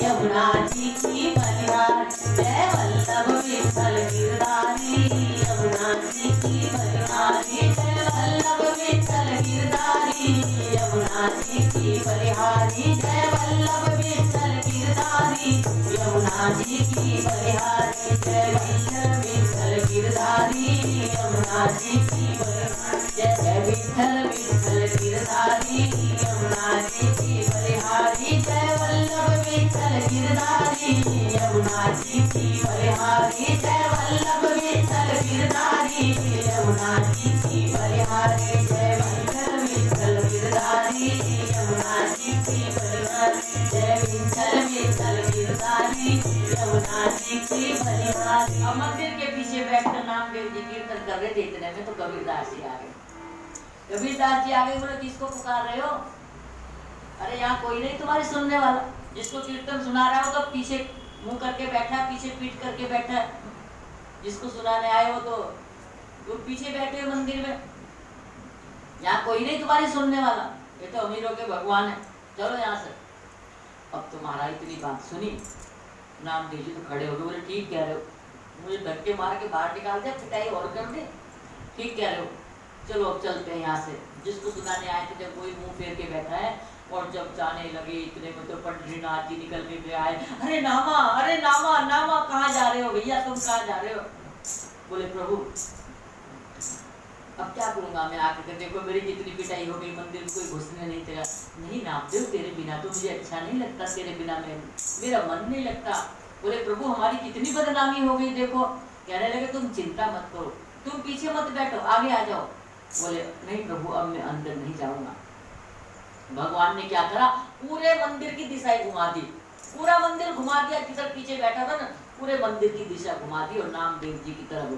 यमुना जी की बलिहारी, जय वल्लभ विठ्ठल गिरधारी यमुना जी की बलिहारी, जय वल्लभ विठ्ठल गिरधारी यमुना जी की बलिहारी, जय वल्लभ विठ्ठल गिरधारी यमुना जी की बलिहारी, जय वल्लभ विठ्ठल गिरधारी यमुना जी की बलिहारी, जय विठ्ठल विठ्ठल गिरधारी यमुना जी की बलिहारी, जय वल्लभ विठ्ठल गिरधारी यमुना जी की बलिहारी, जय वल्लभ विठ्ठल गिरधारी यमुना जी की बलिहारी, जय विठ्ठल विठ्ठल गिरधारी यमुना जी की बलिहारी, जय विठ्ठल विठ्ठल गिरधारी यमुना जी की बलिहारी। अब मंदिर के पीछे बैठकर नामदेव जी कीर्तन कर रहे थे, इतने में तो कबीरदास जी आ गए। कबीरदास जी आगे बोले, किसको पुकार रहे हो? अरे यहाँ कोई नहीं तुम्हारी सुनने वाला, जिसको कीर्तन सुना रहा हो तो पीछे मुंह करके बैठा, पीछे पीठ करके बैठा, जिसको सुनाने आए हो तो तुम पीछे बैठे हो मंदिर में, यहाँ कोई नहीं तुम्हारी सुनने वाला, ये तो अमीरों के भगवान है, चलो यहाँ से। अब तुम्हारा इतनी बात सुनी, नामदेव जी तो खड़े हो गए, बोले ठीक कह रहे हो, मुझे धक्के मार के बाहर निकाल दे, पिटाई और कर दे, ठीक कह रहे हो, चलो अब चलते हैं यहाँ से। जिसको सुनाने आए थे जब कोई मुंह फेर के बैठा है, और जब जाने लगे इतने में तो पंडरीनाथ जी निकल के आए, अरे नामा नामा कहाँ जा रहे हो भैया, तुम कहाँ जा रहे हो? बोले प्रभु अब क्या करूंगा मैं आकर, देखो मेरी कितनी पिटाई हो गई, मंदिर में कोई घुसने नहीं देगा। नहीं नामदेव तेरे बिना तो मुझे अच्छा नहीं लगता, तेरे बिना मेरा मन नहीं लगता। बोले प्रभु हमारी कितनी बदनामी हो गई देखो। कहने लगे तुम चिंता मत करो, तुम पीछे मत बैठो, आगे आ जाओ। बोले नहीं प्रभु अब मैं अंदर नहीं जाऊंगा। भगवान ने क्या करा, पूरे मंदिर की दिशा घुमा दी, पूरा मंदिर घुमा दिया, किधर पीछे बैठा था ना पूरे मंदिर की दिशा घुमा दी और नामदेव जी की तरफ।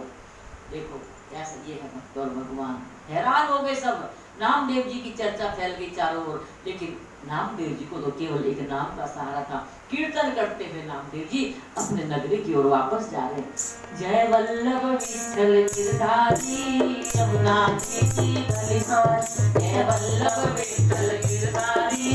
देखो कैसे ये है भक्त और भगवान, हैरान हो गए सब। नामदेव जी की चर्चा फैल गई चारों ओर, लेकिन नामदेव जी को तो केवल एक नाम का सहारा था। कीर्तन करते हुए नामदेव जी अपने नगरी की ओर वापस जा रहे। जय वल्लभ विठ्ठल गिरधारी यमुना जी की बलिहारी, जय वल्लभ विठ्ठल गिरधारी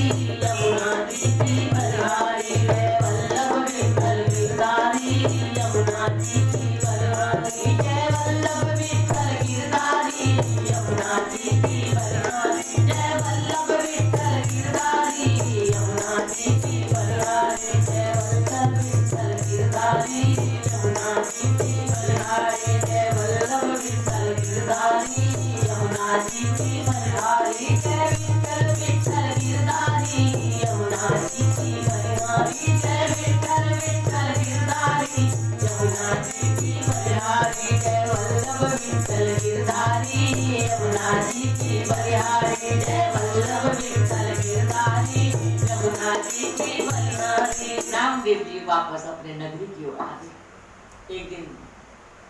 यमुना जी की बलिहारी, जय वल्लभ विठ्ठल गिरधारी यमुना जी की बलिहारी, जय वल्लभ विठ्ठल गिरधारी यमुना जी की बलिहारी, जय वल्लभ विठ्ठल गिरधारी यमुना जी की बलिहारी, जय वल्लभ विठ्ठल गिरधारी यमुना जी की बलिहारी, जय वल्लभ विठ्ठल गिरधारी यमुना जी की बलिहारी, जय विठ्ठल विठ्ठल गिरधारी यमुना जी की बलिहारी, जय विठ्ठल विठ्ठल गिरधारी यमुना जी की बलिहारी, जय वल्लभ विठ्ठल गिरधारी यमुना जी की बलिहारी, जय वल्लभ विठ्ठल गिरधारी यमुना जी की बलिहारी। नामदेव जी वापस अपने नगरी की ओर आ गए। एक दिन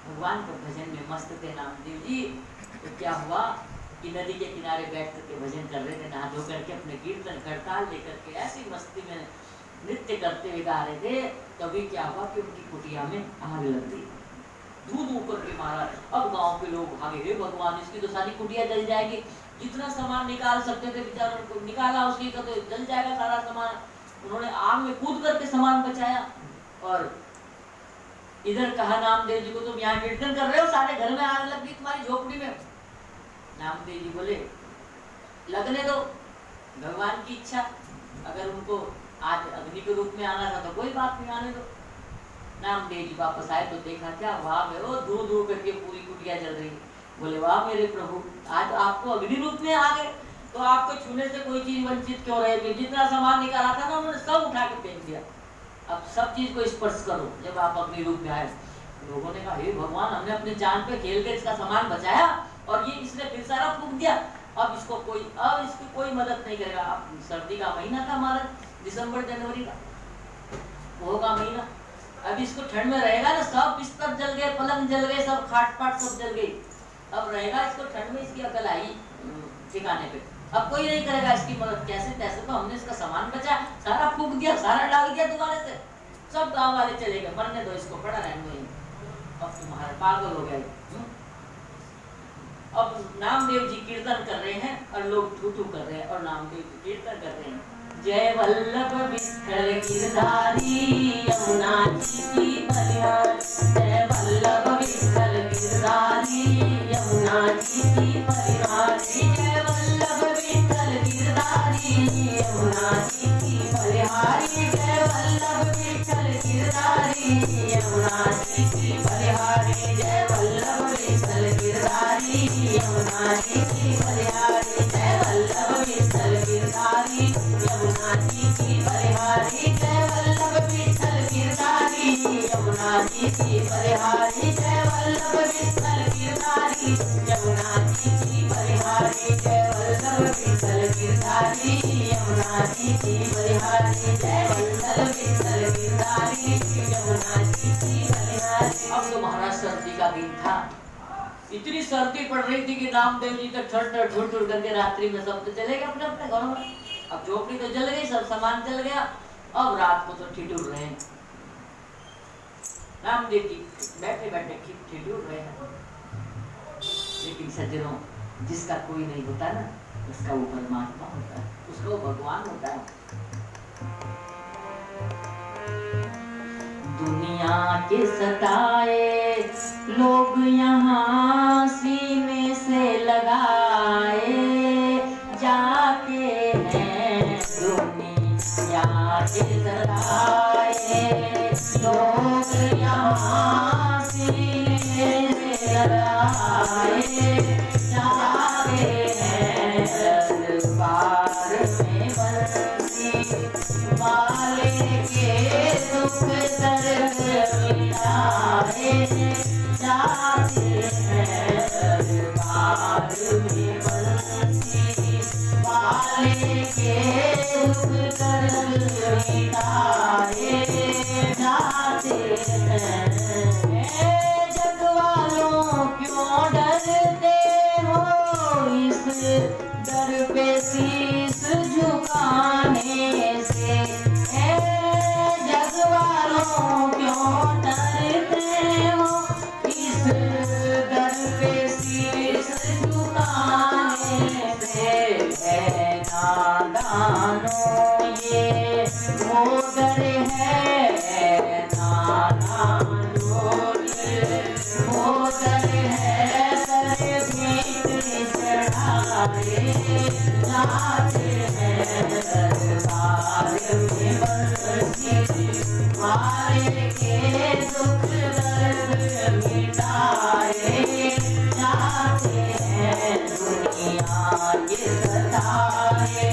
भगवान के भजन में मस्त थे नामदेव जी, तो क्या हुआ कि नदी के किनारे बैठ करके भजन कर रहे थे, नहा धो करके अपने कीर्तन करताल लेकर के ऐसी मस्ती में नृत्य करते हुए गा रहे थे। तभी क्या हुआ कि उनकी कुटिया में आग लग गई, दूध ऊपर के मारा। अब गांव के लोग भागे, हे भगवान इसकी तो सारी कुटिया जल जाएगी, जितना सामान निकाल सकते थे बेचारों को निकाला, उसकी का तो जल जाएगा सारा सामान। उन्होंने आग में कूद करके सामान बचाया। और इधर कहा नामदेव जी को, तुम यहाँ कीर्तन कर रहे हो, सारे घर में आग लग गई तुम्हारी झोपड़ी में। नामदेव जी बोले लगने दो, भगवान की इच्छा, अगर उनको आज अग्नि के रूप में आना था तो कोई बात नहीं, आने दो। नामदेव जी वापस आए तो देखा क्या, वाह वो दूर दूर करके पूरी कुटिया जल रही। बोले वाह मेरे प्रभु, आज आपको अग्नि रूप में आ गए, तो आपको छूने से कोई चीज वंचित क्यों रहे? जितना सामान निकाला था ना उन्होंने सब उठा के फेंक दिया, अब सब चीज को स्पर्श करो जब आप अग्नि रूप में आए। लोगों ने कहा हे भगवान, हमने अपनी जान पे खेल कर इसका सामान बचाया और ये इसने फिर सारा फूंक दिया, अब इसकी कोई मदद नहीं करेगा। अब सर्दी का महीना था हमारा, दिसंबर जनवरी का होगा महीना। अब इसको ठंड में रहेगा ना, सब बिस्तर जल गए, पलंग जल गए, सब खाट पाट सब जल गई। अब रहेगा इसको ठंड में, इसकी अकल आई ठिकाने पे। अब कोई नहीं करेगा इसकी मदद, कैसे तैसे तो हमने इसका सामान बचा, सारा फूक दिया, सारा डाल दिया दोबारा से, सब गांव वाले चले गए, मरने दो इसको, पड़ा रहने दो। अब तुम्हारे पागल हो गए। अब नामदेव जी कीर्तन कर रहे हैं और लोग थू थू कर रहे हैं, और नामदेव जी कीर्तन कर रहे हैं, जय वल्लभ विठ्ठल गिरधारी यमुना जी की बलिहारी, जय वल्लभ विठ्ठल गिरधारी यमुना जी की बलिहारी, जय वल्लभ विठ्ठल गिरधारी यमुना जी की बलिहारी, जय वल्लभ विठ्ठल गिरधारी यमुना जी की बलिहारी, जय वल्लभ विठ्ठल गिरधारी यमुना जी की बलिहारी, जय वल्लभ विठ्ठल गिरधारी यमुना जी की बलिहारी, जय वल्लभ विठ्ठल गिरधारी यमुना जी की बलिहारी, जय वल्लभ विठ्ठल गिरधारी यमुना जी की बलिहारी, जय वल्लभ विठ्ठल गिरधारी यमुना जी की बलिहारी, जय वल्लभ विठ्ठल गिरधारी यमुना जी की बलिहारी। अब तो महाराज सर्दी का दिन था, इतनी सर्दी पड़ रही थी कि नामदेव जी तक ठुर करके रात्रि में सब तो चले गए अपने अपने घरों में। अब झोपड़ी तो जल गई, सब सामान जल गया, अब रात को तो ठिठुर रहे हैं नामदेव जी, बैठे बैठे ठिठुर रहे हैं। लेकिन सज्जनों, जिसका कोई नहीं होता ना, उसका वो परमात्मा होता है, उसका वो भगवान होता है। दुनिया के सताए लोग यहाँ सीने से लगाए जाते हैं, दुनिया के सताए लोग यहाँ सीने से लगाए जाते हैं, दरबार में बंसी वाले के दुख दर्द मिटाए जाते हैं, दरबार में बंसी वाले के दुख दर्द मिटाए जाते हैं। जग वालों क्यों डरते हो इस दर पे शीश झुकाने से, जग वालों क्यों डरते हो इस दर पे शीश झुकाने से, नादानों ये वो दर है, नादानों ये वो दर है, दर भीतर चढ़ाए जाते हैं, दरबार में बंसी वाले के दुख दर्द मिटाए जाते हैं, दुनिया के सताए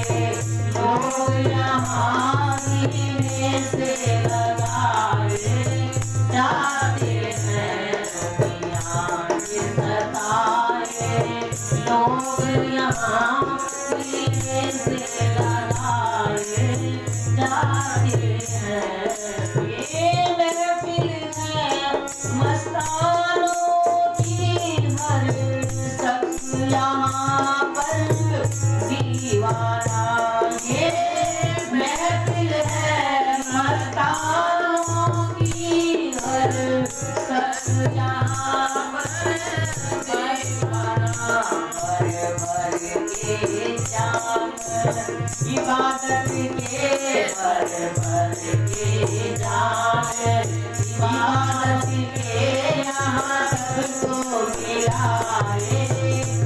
लोग यहाँ सीने से लगाए जाते हैं, दुनिया के सताए लोग यहाँ सीने से लगाए जाते हैं। ये महफिल है मस्तानों की, हर शख्स यहाँ पर दीवाना, ये महफिल है मस्तानों की, हर शख्स यहाँ पर दीवाना, भर भर के जाम इबादत के, भर भर के जाम इबादत के, यहाँ सबको मिलाए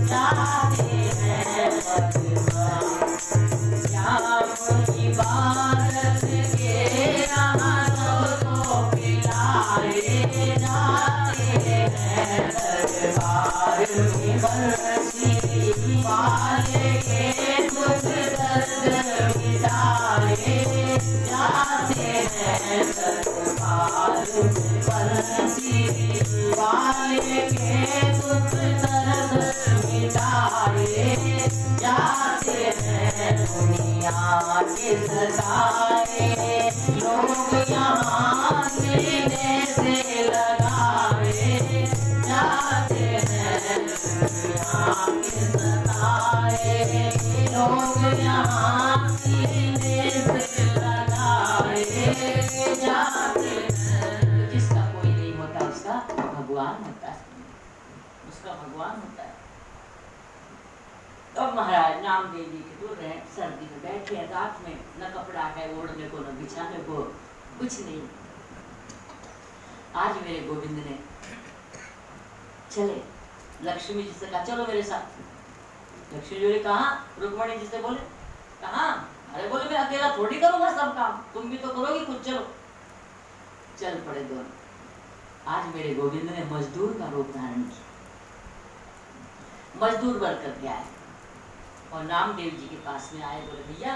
जाते हैं, इबादत के यहाँ सबको मिलाए जाते हैं, दरबार में बंसी वाले के दुख दर्द मिटाए जाते हैं, दरबार में बंसी वाले के दुख दर्द मिटाए जाते हैं, दुनिया के सताए, लोग यहाँ सीने से लगाए जाते हैं। दुनिया के सताए, लोग यहाँ सीने से लगाए जाते हैं। जिसका कोई नहीं होता उसका भगवान होता है, उसका भगवान होता है। अब महाराज नामदेव जी के दूर रहे, सर्दी में बैठे हैं, रात में न कपड़ा है ओढ़ने को न बिछाने को, कुछ नहीं। आज मेरे गोविंद ने चले, लक्ष्मी जी से कहा चलो मेरे साथ। लक्ष्मी जी ने कहा, रुक्मणी जी से बोले कहा, अरे बोले मैं अकेला थोड़ी करूंगा सब काम, तुम भी तो करोगी कुछ, चलो। चल पड़े दोनों। आज मेरे गोविंद ने मजदूर का रूप धारण किया, मजदूर बन करके आए और नामदेव जी के पास में आए। बोले भैया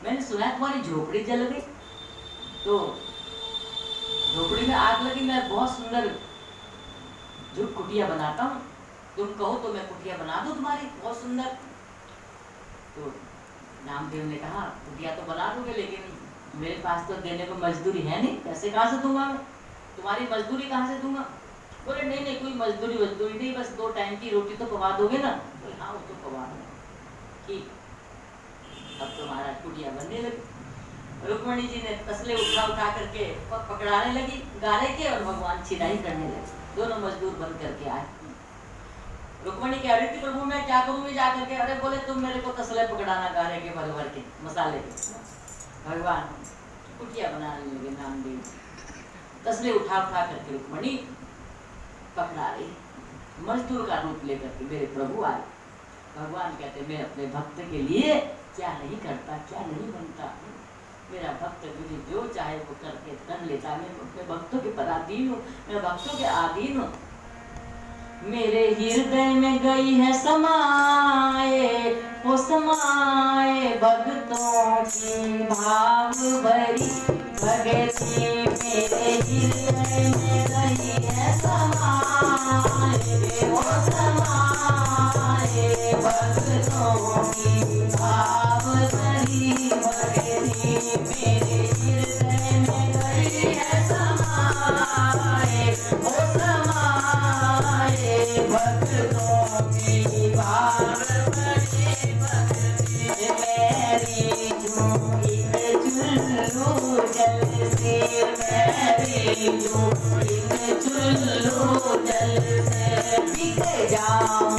मैंने सुना है तुम्हारी झोपड़ी जल गई, तो झोपड़ी में आग लगी, मैं बहुत सुंदर जो कुटिया बनाता हूँ, तुम कहो तो मैं कुटिया बना दूं तुम्हारी बहुत सुंदर। तो नामदेव ने कहा कुटिया तो बना दोगे, लेकिन मेरे पास तो देने को मजदूरी है नहीं, पैसे कहाँ से दूंगा मैं, तुम्हारी मजदूरी कहाँ से दूंगा। बोले नहीं नहीं कोई मजदूरी वजदूरी नहीं, बस 2 टाइम की रोटी तो पका दोगे ना। बोले हाँ वो तो पका दो। ठीक, अब तो महाराज कुटिया बनने लगी। रुक्मणी जी ने तसले उठा उठा करके पकड़ाने लगी गारे के, और भगवान छिनाई करने लगे। दोनों मजदूर बन करके आए। रुक्मणी कह रही थी प्रभु मैं क्या करूँ जा करके। अरे बोले तुम मेरे को तसले पकड़ाना गारे के भर भर के मसाले के। भगवान कुटिया बनाने लगे नामदेव, तसले उठा उठा करके रुक्मणी पकड़ा रही, मजदूर का रूप लेकर के मेरे प्रभु आए। भगवान कहते मैं अपने भक्त के लिए क्या नहीं करता, क्या नहीं बनता। मेरा भक्त मुझे जो चाहे वो करके कर लेता है। मैं अपने भक्तों के पराधीन हूँ, मैं भक्तों के अधीन हूँ। मेरे हृदय में गई है समाए, वो समाए भक्तों की भाव भरी भगती। मेरे हृदय में गई है समाए, वो समाए भक्तों की भाव भरी भगती। मेरे हृदय में गई है समाए, वो समाए भक्तों की भाव भरी भगती। मेरी जूं एक चुल्लू जल से, मेरी जूं एक चुल्लू जल से बिक जाऊं,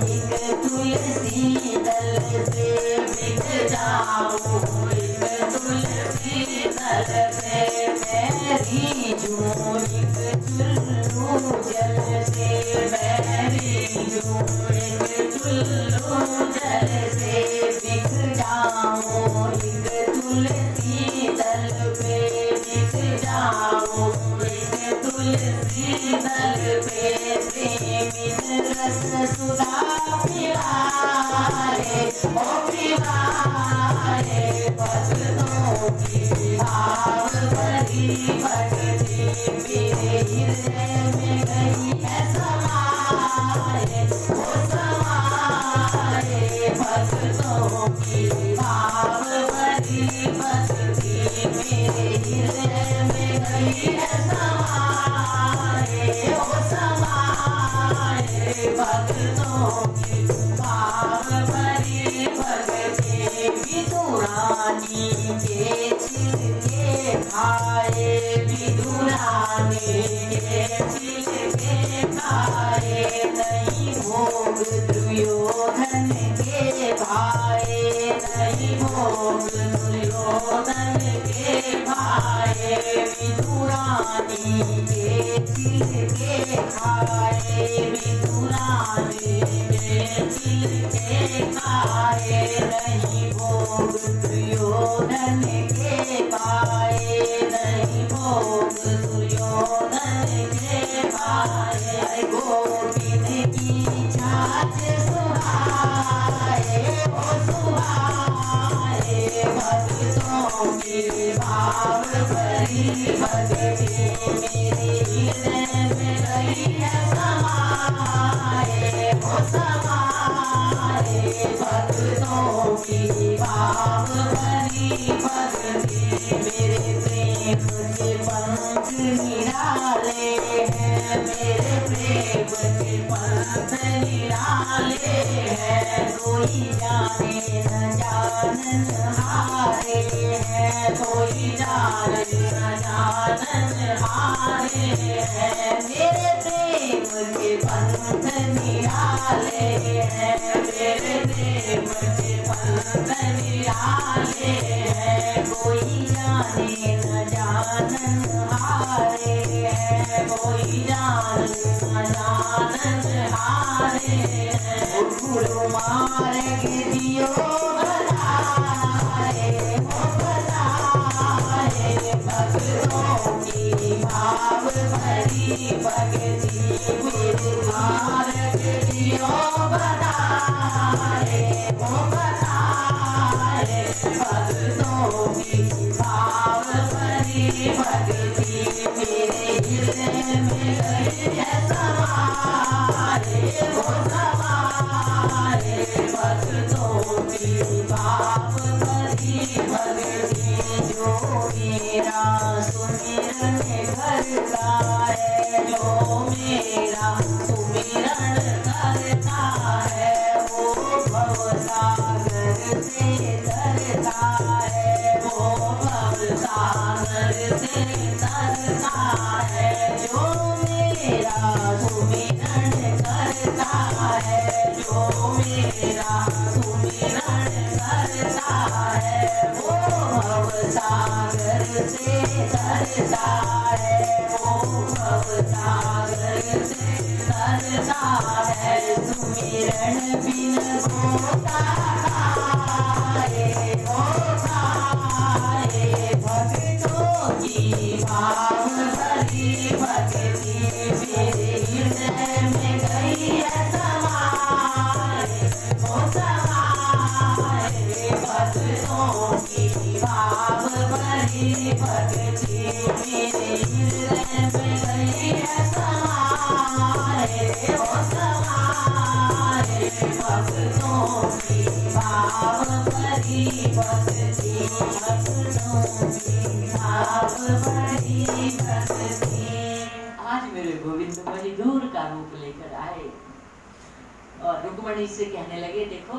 एक तुलसी दल से बिक जाऊं, एक तुलसी दल से। मेरी जूं एक चुल्लू जल से, मेरी जूं एक चुल्लू जल से बिक जाऊं, एक तुलसी दल पे बिक जाऊं, एक तुलसी दल पे। प्रेमी रस सुधा पिलाए, ओ पिलाए भक्तों की भाव भरी भगती। मेरे हृदय में गई है समाए, ओ समाए भक्तों की भाव भरी भगती। मेरे हृदय में गई है समाए, ओ समाए भक्तों की भाव भरी भगती। विदुरानी के छिलके खाए, विदुरानी के छिलके खाए, नहीं भोग दुर्योधन के भाए, नहीं भोग दुर्योधन के भाए। विदुरानी के छिलके खाए, विदुरानी के छिलके खाए, नहीं भोग दुर्योधन के भाए, नहीं भोग दुर्योधन के भाए। गोविंद की छाछ सुहाए, ओ सुहाए भक्तों की भाव भरी भगती। मेरे हृदय में गई है समाए, ओ समाए भक्तों की निराले हैं, कोई जाने न जानन हारे हैं, कोई जाने न जानन हारे हैं। मेरे प्रेम के पंथ निराले हैं, मेरे प्रेम के पंथ निराले हैं, कोई जाने न जानन हारे हैं, कोई जाने न जानन हारे हैं। गुरु मार्ग दियो बताए, वो बताए भक्तों की भाव भरी भक्ति। गुरु मार्ग दियो बताए, वो बताए भक्तों की भाव भरी भक्ति। मेरे हृदय में गई है समाए, वो समाए भक्तों की भाव भरी भक्ति। जो मेरा सुमिरन करता है, जो मेरा सुमिरन करता है, वो भवसागर से तरता है, वो भवसागर से तरता है। जो मेरा सुमिरन करता है, जो मेरा सुमिरन करता है, वो भवसागर से तरता है, वो भवसागर से तरता है। सुमिरन बिन होता है, होता है भक्तों की भाव भरी भक्ति। मेरे हृदय में गई है समाए, वो समाए भक्तों की भाव भरी भक्ति। मेरे हृदय में गई है समाए, वो समाए भक्तों की भाव भरी भक्ति। भक्तों की भाव भरी भक्ति। आज मेरे गोविंद बड़ी दूर का रूप लेकर आए और रुक्मणी से कहने लगे, देखो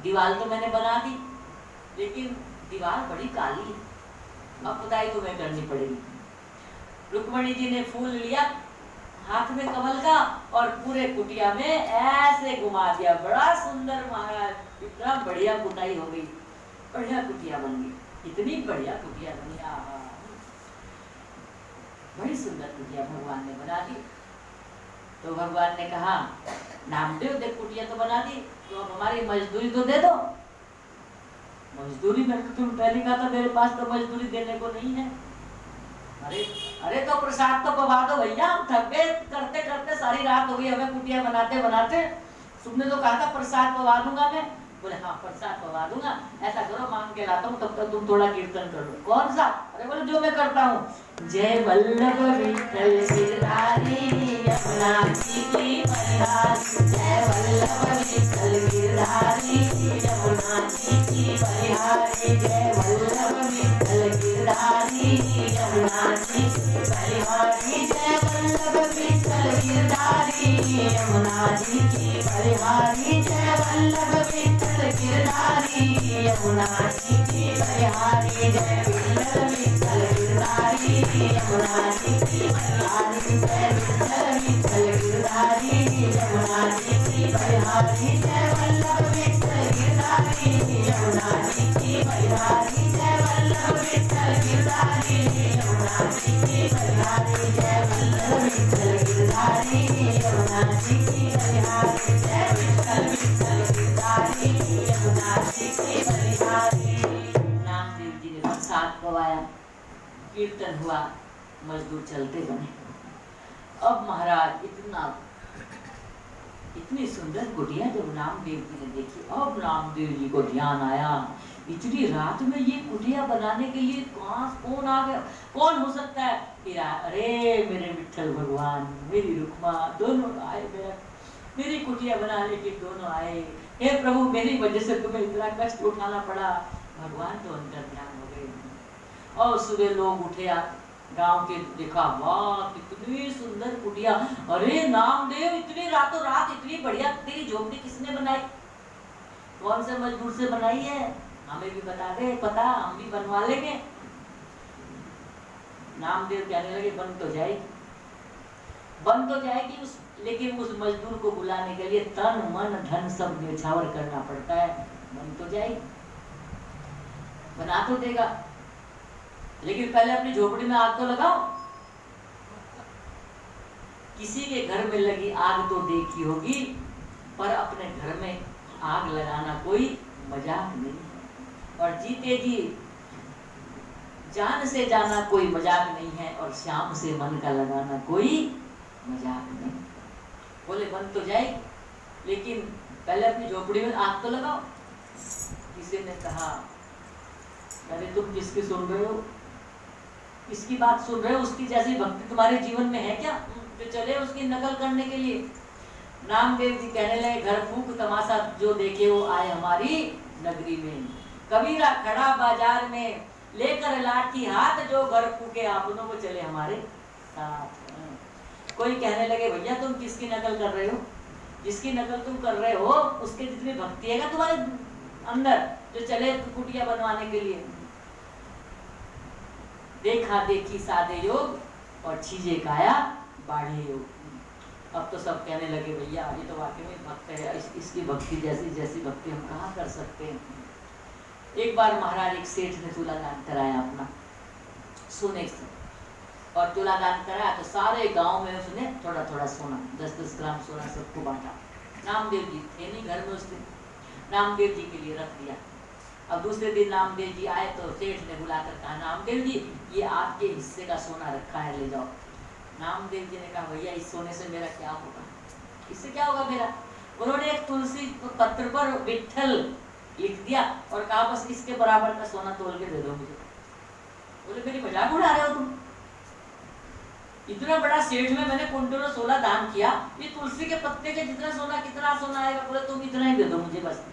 दीवार तो मैंने बना दी, लेकिन दीवार बड़ी काली है, अब पुताई तुम्हें करनी पड़ेगी। रुक्मणी जी ने फूल लिया हाथ में कमल का और पूरे कुटिया में ऐसे घुमा दिया। बड़ा सुंदर महाराज, इतना बढ़िया कुटाई हो गई, बढ़िया कुटिया बन गई, इतनी बढ़िया कुटिया बनी। बड़ी सुंदर कुटिया भगवान ने बना दी। तो भगवान ने कहा, नामदेव देख कुटिया तो बना दी, तो अब हमारी मजदूरी तो दे दो। मजदूरी में तुम पहले कहा था मेरे पास तो मजदूरी देने को नहीं है। अरे अरे तो प्रसाद तो पवा दो भैया, हम थक गए करते करते, सारी रात हो गई हमें कुटिया बनाते बनाते। तुमने तो कहा था प्रसाद पवा दूंगा मैं। बोले हाँ प्रसाद पवा दूंगा, ऐसा करो मांग के लाता हूँ, तब तक तुम थोड़ा कीर्तन कर लो। कौन सा? अरे बोले जो मैं करता हूँ। जय वल्लभ विठल गिरधारी यमुना जी की परिहारी, जय वल्लभ विठल गिरधारी यमुना जी की परिहारी, जय वल्लभ विठल गिरधारी यमुना जी की परिहारी, जय वल्लभ विठल गिरधारी यमुना जी की परिहारी, जय वल्लभ विठल गिरधारी यमुना जी की परिहारी, जय वल्लभ विठल गिरधारी यमुना जी की परिहारी, जय वल्लभ विठल गिरधारी यमुना जी की परिहारी, जय वल्लभ विठल गिरधारी यमुना जी की परिहारी, जय वल्लभ विठल गिरधारी यमुना जी की परिहारी, जय वल्लभ विठल गिरधारी यमुना जी की परिहारी, जय विठल विठल गिरधारी यमुना जी की परिहारी। नामदेव जी ने प्रसाद पवाया, कीर्तन हुआ, मजदूर चलते बने। अब महाराज इतनी सुंदर कुटिया जब नामदेव जी ने देखी, अब नामदेव जी को ध्यान आया, इतनी रात में ये कुटिया बनाने के लिए कौन आ गया, कौन हो सकता है? अरे मेरे विठल भगवान, मेरी रुक्मा, दोनों आए, मेरी कुटिया बनाने के दोनों आए। हे प्रभु, मेरी वजह से तुम्हें इतना कष्ट उठाना पड़ा। भगवान तो अंतर्ध्यान हो गए। और सुबह लोग उठे, गांव के देखा, वाह कितनी सुंदर कुटिया, अरे नामदेव इतनी रातों रात इतनी बढ़िया तेरी झोपड़ी किसने बनाई? कौन से मजदूर से बनाई है? हमें भी बता दे, पता हम भी बनवा लेंगे। नामदेव कहने लगे बन तो जाएगी लेकिन उस मजदूर को बुलाने के लिए तन मन धन सब न्यौछावर करना पड़ता है। बन तो जाएगी, बना तो देगा, लेकिन पहले अपनी झोपड़ी में आग तो लगाओ। किसी के घर में लगी आग तो देखी होगी, पर अपने घर में आग लगाना कोई मजाक नहीं है। और जीते जी जान से जाना कोई मजाक नहीं है, और शाम से मन का लगाना कोई मजाक नहीं। बोले बन तो जाएगी, लेकिन पहले अपनी झोपड़ी में आग तो लगाओ। किसी ने कहा, अरे तुम किसकी सुन रहे हो, किसकी बात सुन रहे हो? उसकी जैसी भक्ति तुम्हारे जीवन में है क्या जो चले उसकी नकल करने के लिए? नामदेव जी कहने लगे, घर फूक तमाशा जो देखे वो आए हमारी नगरी में। कबीरा खड़ा बाजार में लेकर लाठी हाथ, जो घर फूके आपनों को चले हमारे साथ। कोई कहने लगे, भैया तुम किसकी नकल कर रहे हो? जिसकी नकल तुम कर रहे हो उसके जितनी भक्ति है तुम्हारे अंदर जो चले कुटिया बनवाने के लिए। देखा देखी सादे योग और छीजे काया बाढ़े योग। अब तो सब कहने लगे, भैया ये तो वाकई में भक्त है, इसकी भक्ति जैसी भक्ति हम कहाँ कर सकते हैं। एक बार महाराज एक सेठ ने तुला दान कराया अपना सोने से, और तुला दान कराया तो सारे गांव में उसने थोड़ा थोड़ा सोना 10-10 ग्राम सोना सबको बांटा। नामदेव जी थे नहीं घर में, उसने नामदेव जी के लिए रख दिया। अब दूसरे दिन नामदेव जी आए तो सेठ ने बुलाकर कहा, नामदेव जी ये आपके हिस्से का सोना रखा है, ले जाओ। नामदेव जी ने कहा, भैया इस सोने से मेरा क्या होगा, इससे क्या होगा मेरा? उन्होंने एक तुलसी पत्र पर विठल लिख दिया और कहा, बस इसके बराबर का सोना तोल के दे दो मुझे। बोले मेरी मजाक उड़ा रहे हो तुम? इतना बड़ा सेठ में मैंने कुंटलों 16 दान किया, ये तुलसी के पत्ते के जितना सोना आएगा, बोले तुम इतना ही दे दो मुझे बस।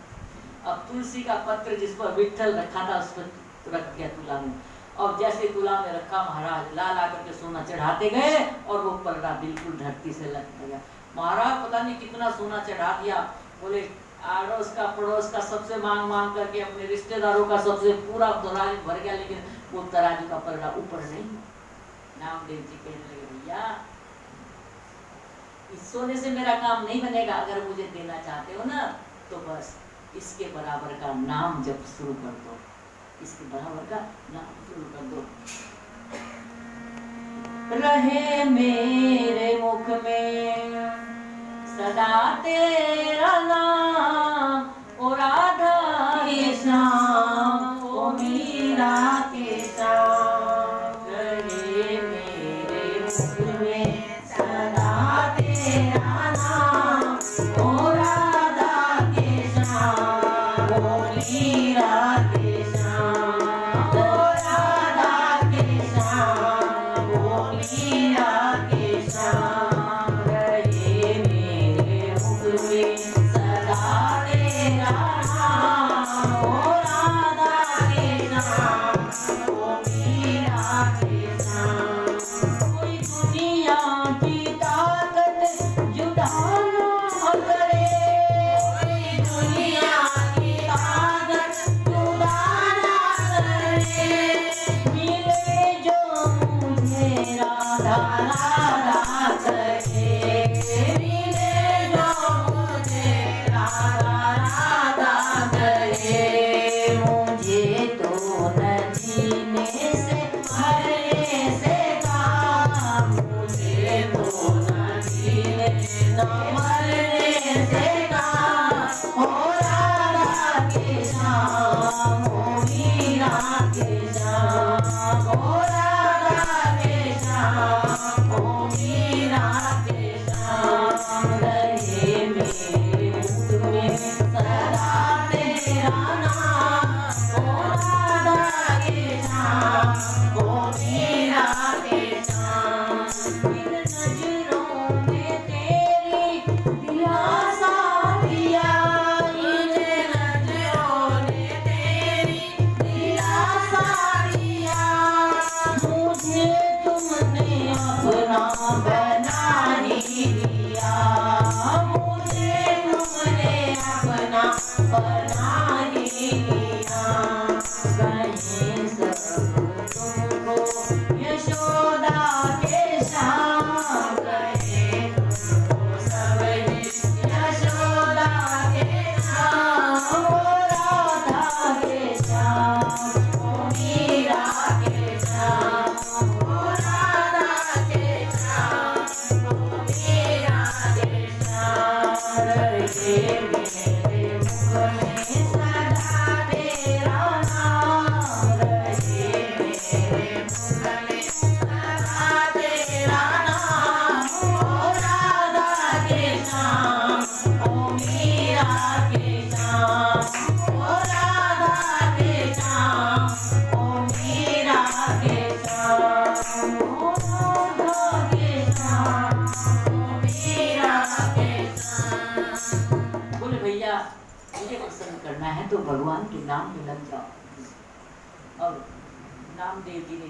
अब तुलसी का पत्र जिस पर विठल रखा था उस पर रख दिया तुला में, और जैसे तुला में रखा महाराज ला ला करके सोना चढ़ाते गए और वो पलड़ा बिल्कुल धरती से लग गया। महाराज पता नहीं कितना सोना चढ़ा दिया। बोले अड़ोस का पड़ोस का सबसे मांग करके अपने रिश्तेदारों का सबसे पूरा तराजू भर गया, लेकिन वो तराजू का पलड़ा ऊपर नहीं। नामदेव जी कहने लगे, भैया इस सोने से मेरा काम नहीं बनेगा, अगर मुझे देना चाहते हो ना तो बस इसके बराबर का नाम जप शुरू कर दो, इसके बराबर का नाम शुरू कर दो। रहे मेरे मुख में सदा तेरा नाम, ओ राधा के श्याम, ओ मीरा के श्याम। रहे मेरे मुख में सदा तेरा नाम, ओ राधा के श्याम, ओ मीरा के श्याम, ओ राधा के श्याम, ओ मीरा के श्याम। रहे मेरे मुख में है तो भगवान के नाम में लग जाओ। और नामदेव जी ने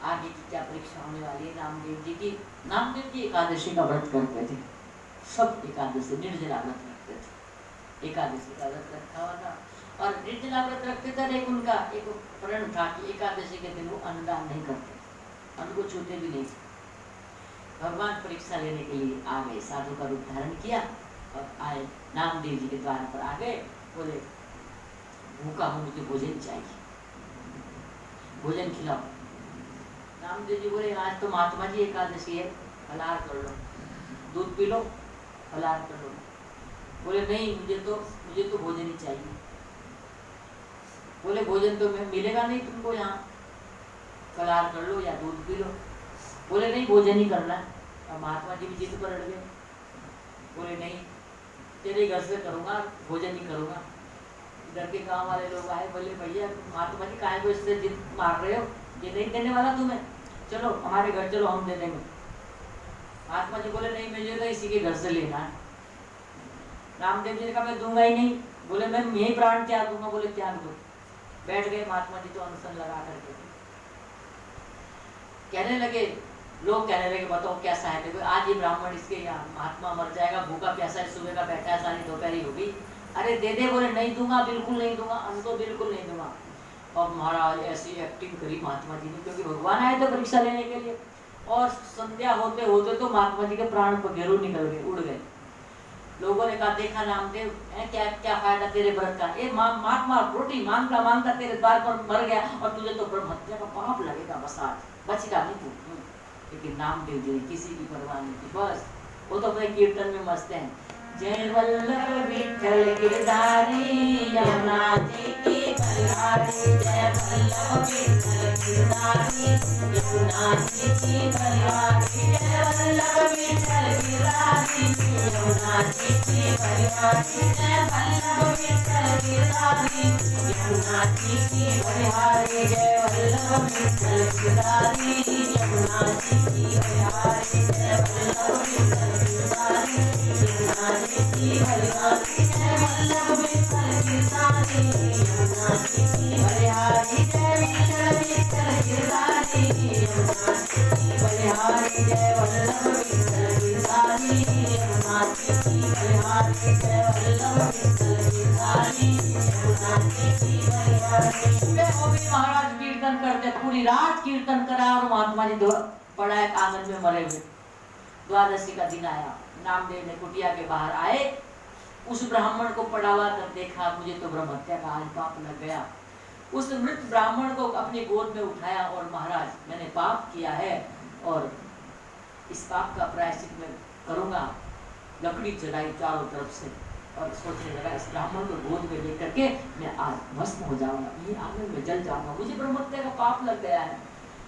आगे की क्या परीक्षा होने वाली है नामदेव जी की। नामदेव जी एकादशी का व्रत करते थे, सब एकादशी निर्जला व्रत रखते थे, एकादशी का व्रत रखा हुआ था। और निर्जला व्रत रखते थे, लेकिन उनका एक प्रण था कि एकादशी के दिन वो अन्नदान नहीं करते, अन्न को छूते भी नहीं। भगवान परीक्षा लेने के लिए आ गए, साधु का रूप धारण किया और आए नामदेव जी के द्वार पर आ गए। बोले भूखा हूँ, मुझे भोजन चाहिए, भोजन खिलाओ। नामदेव जी बोले आज तो महात्मा जी एकादशी है, फलाहार कर लो, दूध पी लो, फलाहार कर लो। बोले नहीं, मुझे तो भोजन ही चाहिए। बोले भोजन तो मिलेगा नहीं तुमको यहाँ, फलाहार कर लो या दूध पी लो। बोले नहीं, भोजन ही करना। अब महात्मा जी भी जिद पर अड़ गए। बोले नहीं, तेरे घर से करूँगा, भोजन ही करूँगा। इधर के गांव वाले लोग आए, बोले भैया महात्मा जी काहे को इससे जिद मार रहे हो, ये नहीं देने वाला तुम्हें, चलो हमारे घर चलो, हम दे देंगे। महात्मा जी बोले नहीं, मुझे तो इसी के घर से लेना है। रामदेव जी ने कहा मैं दूंगा ही नहीं। बोले मैं यही प्राण त्याग दूंगा। बोले त्याग दो। बैठ गए महात्मा जी तो अनशन लगा करके। कहने लगे, लोग कहने लगे बताओ कैसा है, देखो आज ये ब्राह्मण इसके यहाँ महात्मा मर जाएगा, भूखा प्यासा है, सुबह का बैठा है, सारी दोपहरी होगी, अरे दे दे। बोले नहीं दूंगा, बिल्कुल नहीं दूंगा, अन्न तो बिल्कुल नहीं दूंगा। अब महाराज ऐसी एक्टिंग करी महात्मा जी ने, क्योंकि भगवान आए थे परीक्षा लेने के लिए। और संध्या होते होते तो महात्मा जी के प्राण पखेरु निकल गए, उड़ गए। लोगों ने कहा देखा नामदेव, क्या क्या फायदा तेरे व्रत का, ये महात्मा रोटी मांगता मांगता तेरे द्वार पर मर गया और तुझे तो ब्रह्म हत्या का पाप लगेगा, बस आज बचेगा नहीं तू। लेकिन नामदेव जी किसी की परवाह नहीं थी, बस वो तो अपने कीर्तन में मस्त हैं। जय वल्लभ विठ्ठल गिरधारी, यमुना जी की बलिहारी, जय वल्लभ विठ्ठल गिरधारी, यमुना जी की बलिहारी, जय वल्लभ विठ्ठल गिरधारी, यमुना जी की बलिहारी, जय वल्लभ विठ्ठल गिरधारी, यमुना जी की बलिहारी, जय वल्लभ विठ्ठल गिरधारी, यमुना जी की बलिहारी, जय वल्लभ विठ्ठल गिरधारी, यमुना जी की बलिहारी, जय वल्लभ विठ्ठल गिरधारी, यमुना जी की बलिहारी, जय विठ्ठल विठ्ठल गिरधारी, यमुना जी की बलिहारी, जय वल्लभ विठ्ठल गिरधारी, यमुना जी की बलिहारी, जय वल्लभ विठ्ठल गिरधारी, यमुना जी की बलिहारी। वो भी महाराज कीर्तन करते, पूरी रात कीर्तन करा और महात्मा जी पड़ा एक आंगन में मरे हुए। द्वादशी का दिन आया, नामदेव ने कुटिया के बाहर आए, उस ब्राह्मण को पड़ा हुआ कर देखा, मुझे तो ब्रह्म हत्या का आज पाप लग गया। उस मृत ब्राह्मण को अपनी गोद में उठाया और महाराज मैंने पाप किया है और इस पाप का प्रायश्चित मैं करूंगा। लकड़ी जलाई चारों तरफ से और सोचने लगा इस ब्राह्मण को गोद में लेकर के मैं आज भस्म हो जाऊंगा, ये आंगन में जल जाऊंगा, मुझे ब्रह्म हत्या का पाप लग गया है।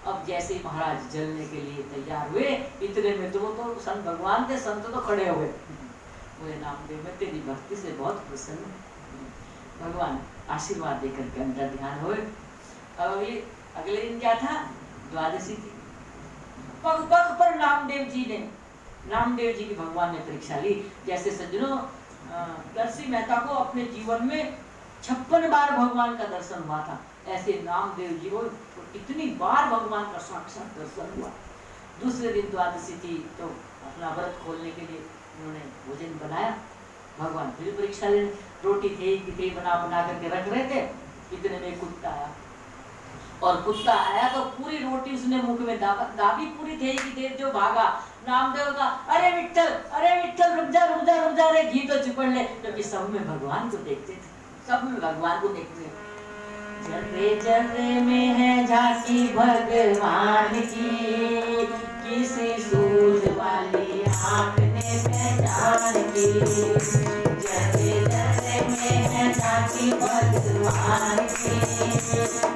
अब जैसे ही महाराज जलने के लिए तैयार हुए, इतने में तो संत भगवान थे, संत तो खड़े हो गए। मुझे नामदेव में तेरी भक्ति से बहुत प्रसन्न हूं। भगवान आशीर्वाद देकर के अंदर ध्यान हुए। अब अगले दिन क्या था, द्वादशी थी। पग पग पर नामदेव जी की भगवान ने परीक्षा ली। जैसे सज्जनों नरसिंह मेहता को अपने जीवन में 56 बार भगवान का दर्शन हुआ था, ऐसे नामदेव जी को इतनी बार भगवान का साक्षात दर्शन हुआ। दूसरे दिन द्वादशी थी तो अपना व्रत खोलने के लिए उन्होंने भोजन बनाया। भगवान फिर परीक्षा ले, रोटी थी बना करके रख रहे थे, इतने में कुत्ता आया और कुत्ता आया तो पूरी रोटी उसने मुख में दाबी पूरी थे जो भागा। नामदेव का अरे विठ्ठल रुक जा रे, घी तो चिपड़ ले, क्योंकि सब में भगवान को देखते थे, सब में भगवान को देखते थे। जर्रे जर्रे में है झांकी भगवान की, किसी सूझ वाली आँख ने पहचान की। जर्रे जर्रे में है झांकी भगवान की,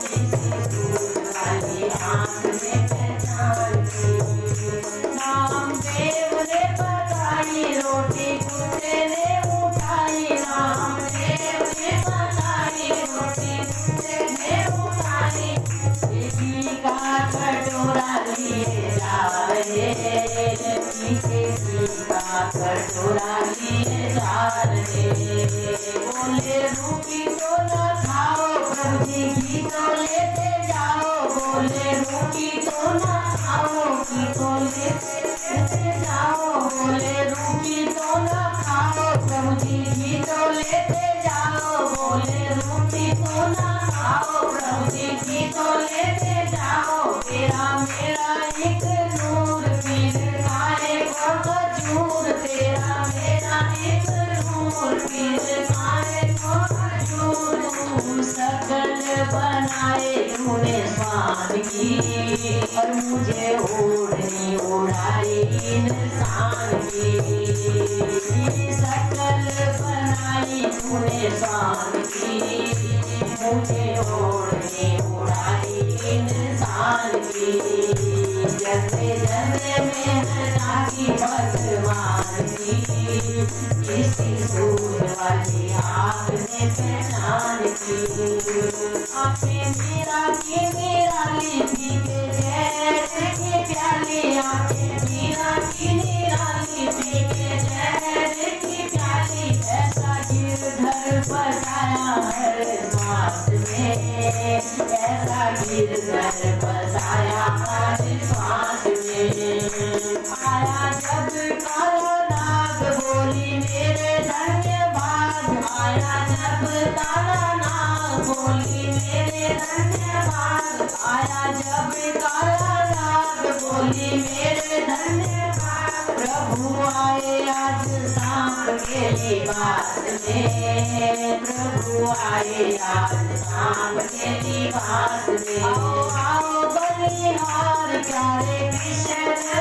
किसी सूझ वाली आँख ने पहचान की। नामदेव ने बताई रोटी, कुत्ते ने उठाई, नामदेव ने बताई रोटी, का कटोरा लिए जा रहे, का कटोरा लिए जा रहे। घी तो लेते जाओ, बोले रूखी तो ना खाओ, घी तो लेते जाओ, बोले रूखी तो ना खाओ, प्रभु जी घी तो लेते जाओ, बोले रूखी तो ना खाओ, प्रभु जी घी तो लेते जाओ, तेरा मेरा एक नूर पीर खाए को खजूर, तेरा मेरा एक नूर पीर खाए को खजूर, सकल बनाए तूने स्वान की, और मुझे ओढ़नी उड़ाई इंसान की, सकल बनाई तूने स्वान की, मुझे ओढ़नी उड़ाई इंसान की, जन्मे जन्मे में जागी भगवान की, किसी सूर वाली आँख ने पहचान की, आँखें मीरा की निराली पी के जैस की प्याली, आँखें मीरा की निराली पी के जैस की प्याली, ऐसा गिरधर बसाया हर श्वास में, ऐसा गिरधर बसाया हर श्वास में, आया जब काला नाग बोली मेरे धन्य भाग, आया जब काला नाग बोली मेरे धन्य भाग, आया जब काला नाग बोली मेरे धन्य भाग, प्रभु आए आज सांप के लिबास में, प्रभु आए आज सांप के लिबास में, आओ आओ बलिहार प्यारे कृष्ण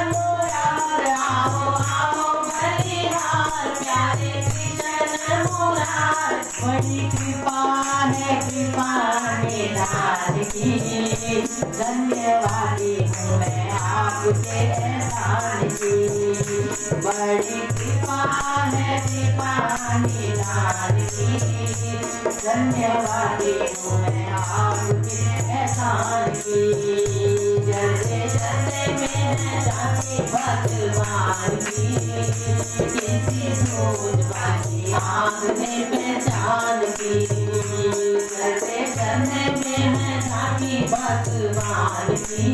मुरार, आओ आओ बलिहार प्यारे कृष्ण मुरार, बड़ी कृपा है कृपा निधान की, धन्यवादी हूँ मैं आपके एहसान की, बड़ी कृपा है कृपा निधान की, धन्यवादी हूँ मैं आपके एहसान की, जैसे जैसे मैं जाती भगवान की, किसी सोच वाली आँख ने पहचान की, जैसे जैसे मैं जाती भगवान की,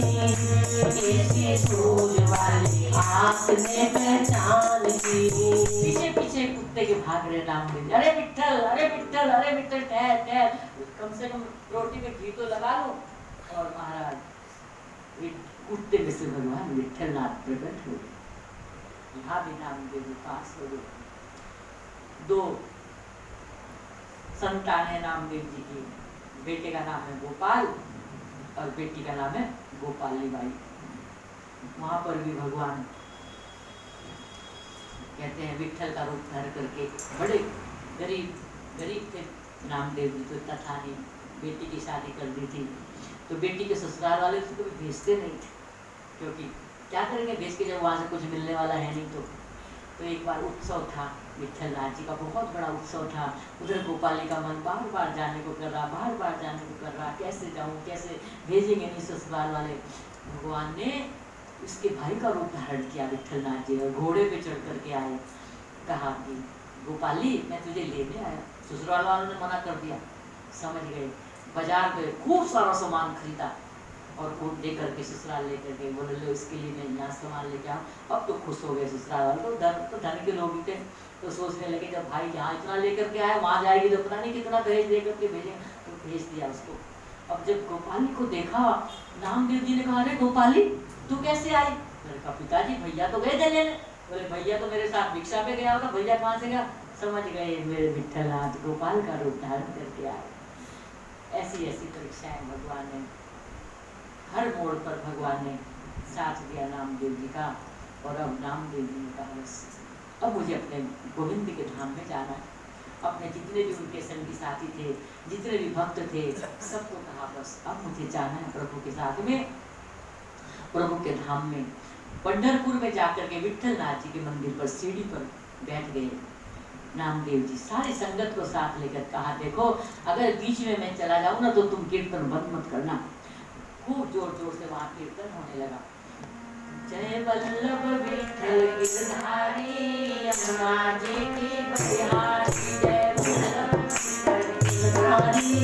किसी सोच वाली आँख ने पहचान की, पीछे पीछे कुत्ते के भाग रहे नाम में, अरे विट्ठल अरे विट्ठल अरे विट्ठल, ठहर ठहर, कम से कम रोटी में घी तो लगा लो, और महाराज कुत्ते में से भगवान विट्ठल नाथ प्रकट हो गए, यहाँ भी नामदेव जी पास हो गए, दो संतान है नामदेव जी की, बेटे का नाम है गोपाल और बेटी का नाम है गोपाली बाई, वहां पर भी भगवान कहते हैं विट्ठल का रूप धर करके, बड़े गरीब गरीब थे नामदेव जी, तो इतना था नहीं, बेटी की शादी कर दी थी, तो बेटी के ससुराल वाले उसको कभी भेजते नहीं थे, क्योंकि क्या करेंगे भेज के जब वहाँ से कुछ मिलने वाला है नहीं, तो एक बार उत्सव था विट्ठल नाथ जी का, बहुत बड़ा उत्सव था, उधर गोपाली का मन बार बार जाने को कर रहा, बार बार जाने को कर रहा, कैसे जाऊँ कैसे भेजेंगे नहीं ससुराल वाले, भगवान ने उसके भाई का रूप धारण किया विट्ठल नाथ जी, और घोड़े पे चढ़ करके आए, कहा कि गोपाली मैं तुझे लेने आया, ससुराल वालों ने मना कर दिया, समझ गए, बाजार पे खूब सारा सामान खरीदा और कोट दे करके ससुराल लेकर गए, बोले लो इसके लिए मैं यहाँ सामान लेके आऊँ, अब तो खुश हो गए ससुराल वाले, तो धन के लोग थे, तो सोचने लगे जब भाई यहाँ इतना लेकर के आए, वहाँ जाएगी तो पता नहीं कितना दहेज दे करके भेजेंगे, तो भेज दिया उसको। अब जब गोपाली को देखा, नामदेव जी ने कहा अरे गोपाली तू कैसे आई, मैंने कहा पिताजी भैया तो गए थे लेने, बोले भैया तो मेरे साथ भिक्षा पे गया होगा, भैया कहाँ से गया, समझ गए मेरे विट्ठल नाथ गोपाल का रूप धारण करके आए। ऐसी ऐसी परीक्षाएं भगवान ने, हर मोड़ पर भगवान ने साथ दिया नामदेव जी का, और अब नामदेव जी ने कहा बस अब मुझे अपने गोविंद के धाम में जाना है, अपने जितने भी उनके संगी साथी थे, जितने भी भक्त थे, सबको कहा बस अब मुझे जाना है प्रभु के साथ में, प्रभु के धाम में। पंढरपुर में जाकर के विट्ठल नाथ जी के मंदिर पर सीढ़ी पर बैठ गए नामदेव जी, सारी संगत को साथ लेकर कहा देखो अगर बीच में मैं चला जाऊं ना तो तुम कीर्तन बंद मत करना। खूब जोर जोर से वहां कीर्तन होने लगा, जय वल्लभ विट्ठल गिरधारी यमुना जी की बलिहारी, जय वल्लभ विट्ठल गिरधारी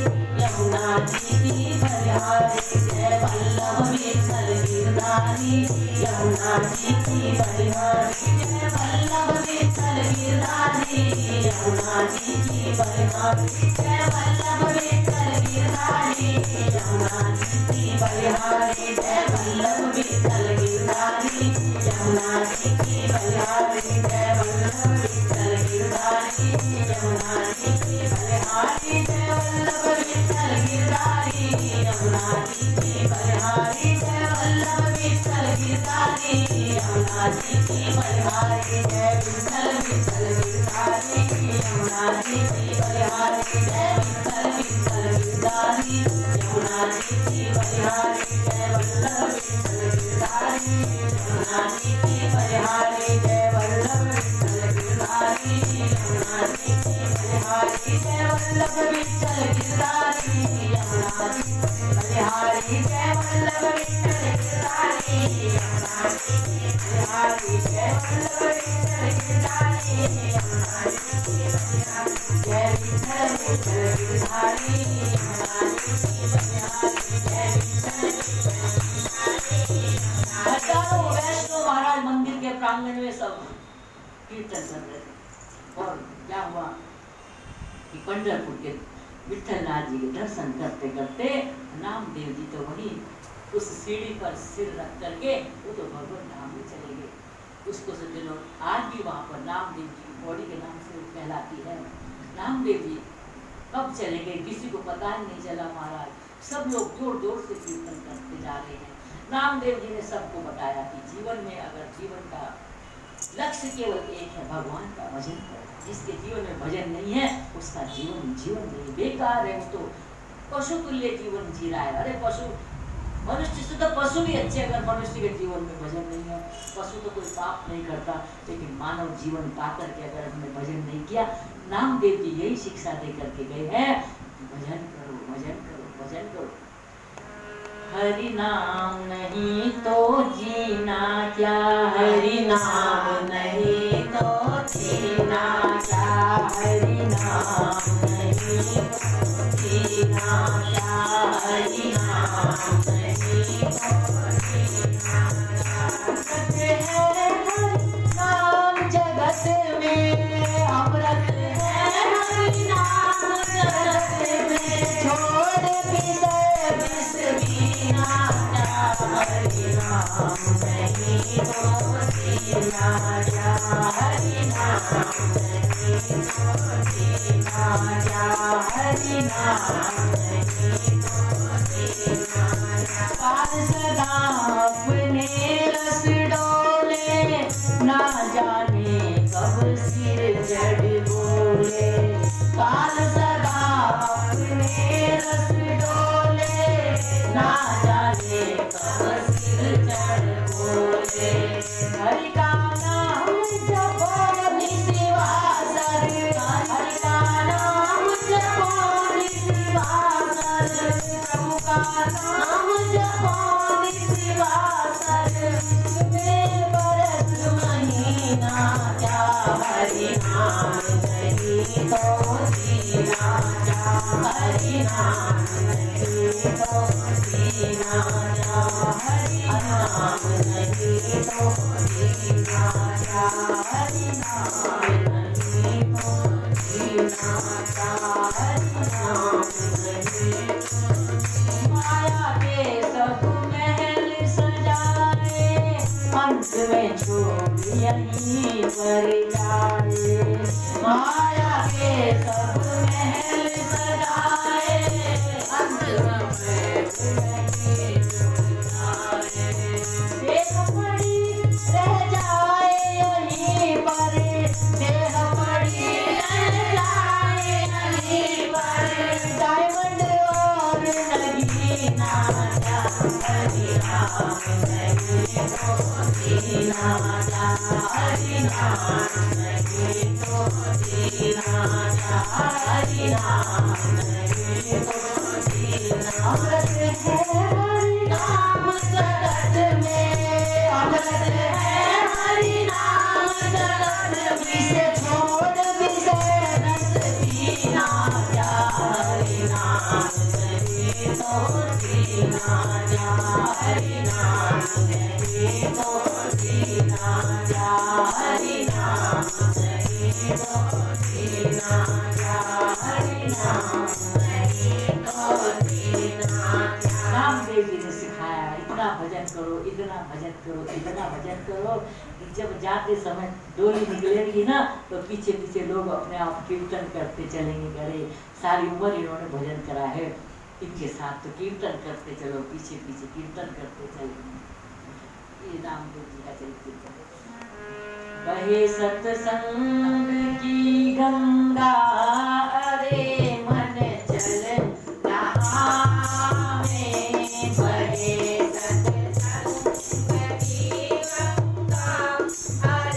यमुना जी की बलिहारी जय वल्लभ विठ्ठल गिरधारी यमुना जी की बलिहारी जय वल्लभ विठ्ठल गिरधारी यमुना जी की बलिहारी जय वल्लभ विठ्ठल गिरधारी यमुना जी की बलिहारी जय वल्लभ विठ्ठल गिरधारी यमुना जी की बलिहारी जय वल्लभ विठ्ठल गिरधारी यमुना जी की बलिहारी जय वल्लभ विठ्ठल गिरधारी यमुना जी की बलिहारी जय वल्लभ विठ्ठल गिरधारी यमुना जी की बलिहारी जय विठ्ठल विठ्ठल गिरधारी यमुना जी की बलिहारी जय विठ्ठल विठ्ठल गिरधारी यमुना जी की बलिहारी जय वल्लभ विठ्ठल गिरधारी यमुना जी की बलिहारी जय वल्लभ विठ्ठल गिरधारी यमुना जी की बलिहारी जय वल्लभ विठ्ठल गिरधारी यमुना जी की बलिहारी जय वल्लभ विठ्ठल गिरधारी यमुना जी की बलिहारी जय वल्लभ विठ्ठल गिरधारी यमुना जी की बलिहारी जय विठ्ठल विठ्ठल गिरधारी यमुना जी की बलिहारी जय विठ्ठल विठ्ठल गिरधारी। हजारों वैष्णव महाराज मंदिर के प्रांगण में सब कीर्तन कर रहे थे और क्या हुआ कि पंढरपुर के विठलनाथ जी के दर्शन करते करते नामदेव जी तो वही उस सीढ़ी पर सिर रख करके वो तो भगवान धाम में चले गए। उसको समझ लो आज भी वहाँ पर नामदेव जी की बॉडी के नाम से कहलाती है। नामदेव जी कब चले गए किसी को पता ही नहीं चला महाराज। सब लोग जोर जोर से कीर्तन करते जा रहे हैं। नामदेव जी ने सबको बताया कि जीवन में अगर जीवन का लक्ष्य केवल एक है भगवान का भजन करो। जिसके जीवन में भजन नहीं है उसका जीवन जीवन नहीं बेकार है। वो तो पशु तुल्य जीवन जी रहा है। अरे पशु मनुष्य से तो पशु भी अच्छे अगर मनुष्य के जीवन में भजन नहीं है। पशु तो कोई पाप नहीं करता लेकिन मानव जीवन पाकर के अगर हमने भजन नहीं किया नामदेव जी यही शिक्षा दे करके गए हैं भजन करो भजन करो भजन करो। हरि नाम नहीं तो जीना क्या हरि नाम नहीं तो जीना क्या हरि नाम नहीं तो जीना क्या हरि नाम नहीं तो जीना क्या। है हरि नाम जगत में अमृत है हरि नाम जगत में छोड़ विषय विष बीना क्या हरि नाम नहीं तो जीना क्या हरि नाम नहीं तो जीना क्या हरि नाम नहीं तो जीना क्या। काल सदा अपने रस डोले ना जाने कब सिर जड़ बोले। काल सदा अपने रस डोले ना जाने कब सिर जड़ बोले। हरि का नाम जपो निशिवासर हरि का नाम जपो निशिवासर प्रभु का नाम जपो निशिवासर में बरस महीना क्या हरि नाम नहीं तो जीना क्या हरि नाम नहीं तो जीना क्या हरि नाम नहीं तो जीना क्या हरि नाम नहीं तो जीना क्या हरि नाम नहीं। माया के सब महल सजाए अंत में छोड़ यहीं पर जाए। माया के सब महल सजाए अंत में यहीं छोड़ जाए। देह पड़ी रह जाए यहीं पर देह पड़ी रह जाए यहीं पर डायमंड और नगीना क्या हरि नाम नहीं तो जीना क्या हरि नाम नहीं तो जीना क्या हरि नाम नहीं तो जीना। अमृत है हरि नाम जगत में अमृत है हरि नाम जगत में। विषय छोड़ विषय रस पीना क्या हरि नाम नहीं तो इतना भजन करो, इतना भजन करो कि जब जाते समय डोली निकलेगी ना तो पीछे पीछे लोग अपने आप कीर्तन करते चलेंगे। अरे सारी उम्र इन्होंने भजन करा है, इनके साथ तो कीर्तन करते चलो, पीछे पीछे कीर्तन करते चलेंगे। ये रामदेव जी का चरित्र। बहे सत्संग की गंगा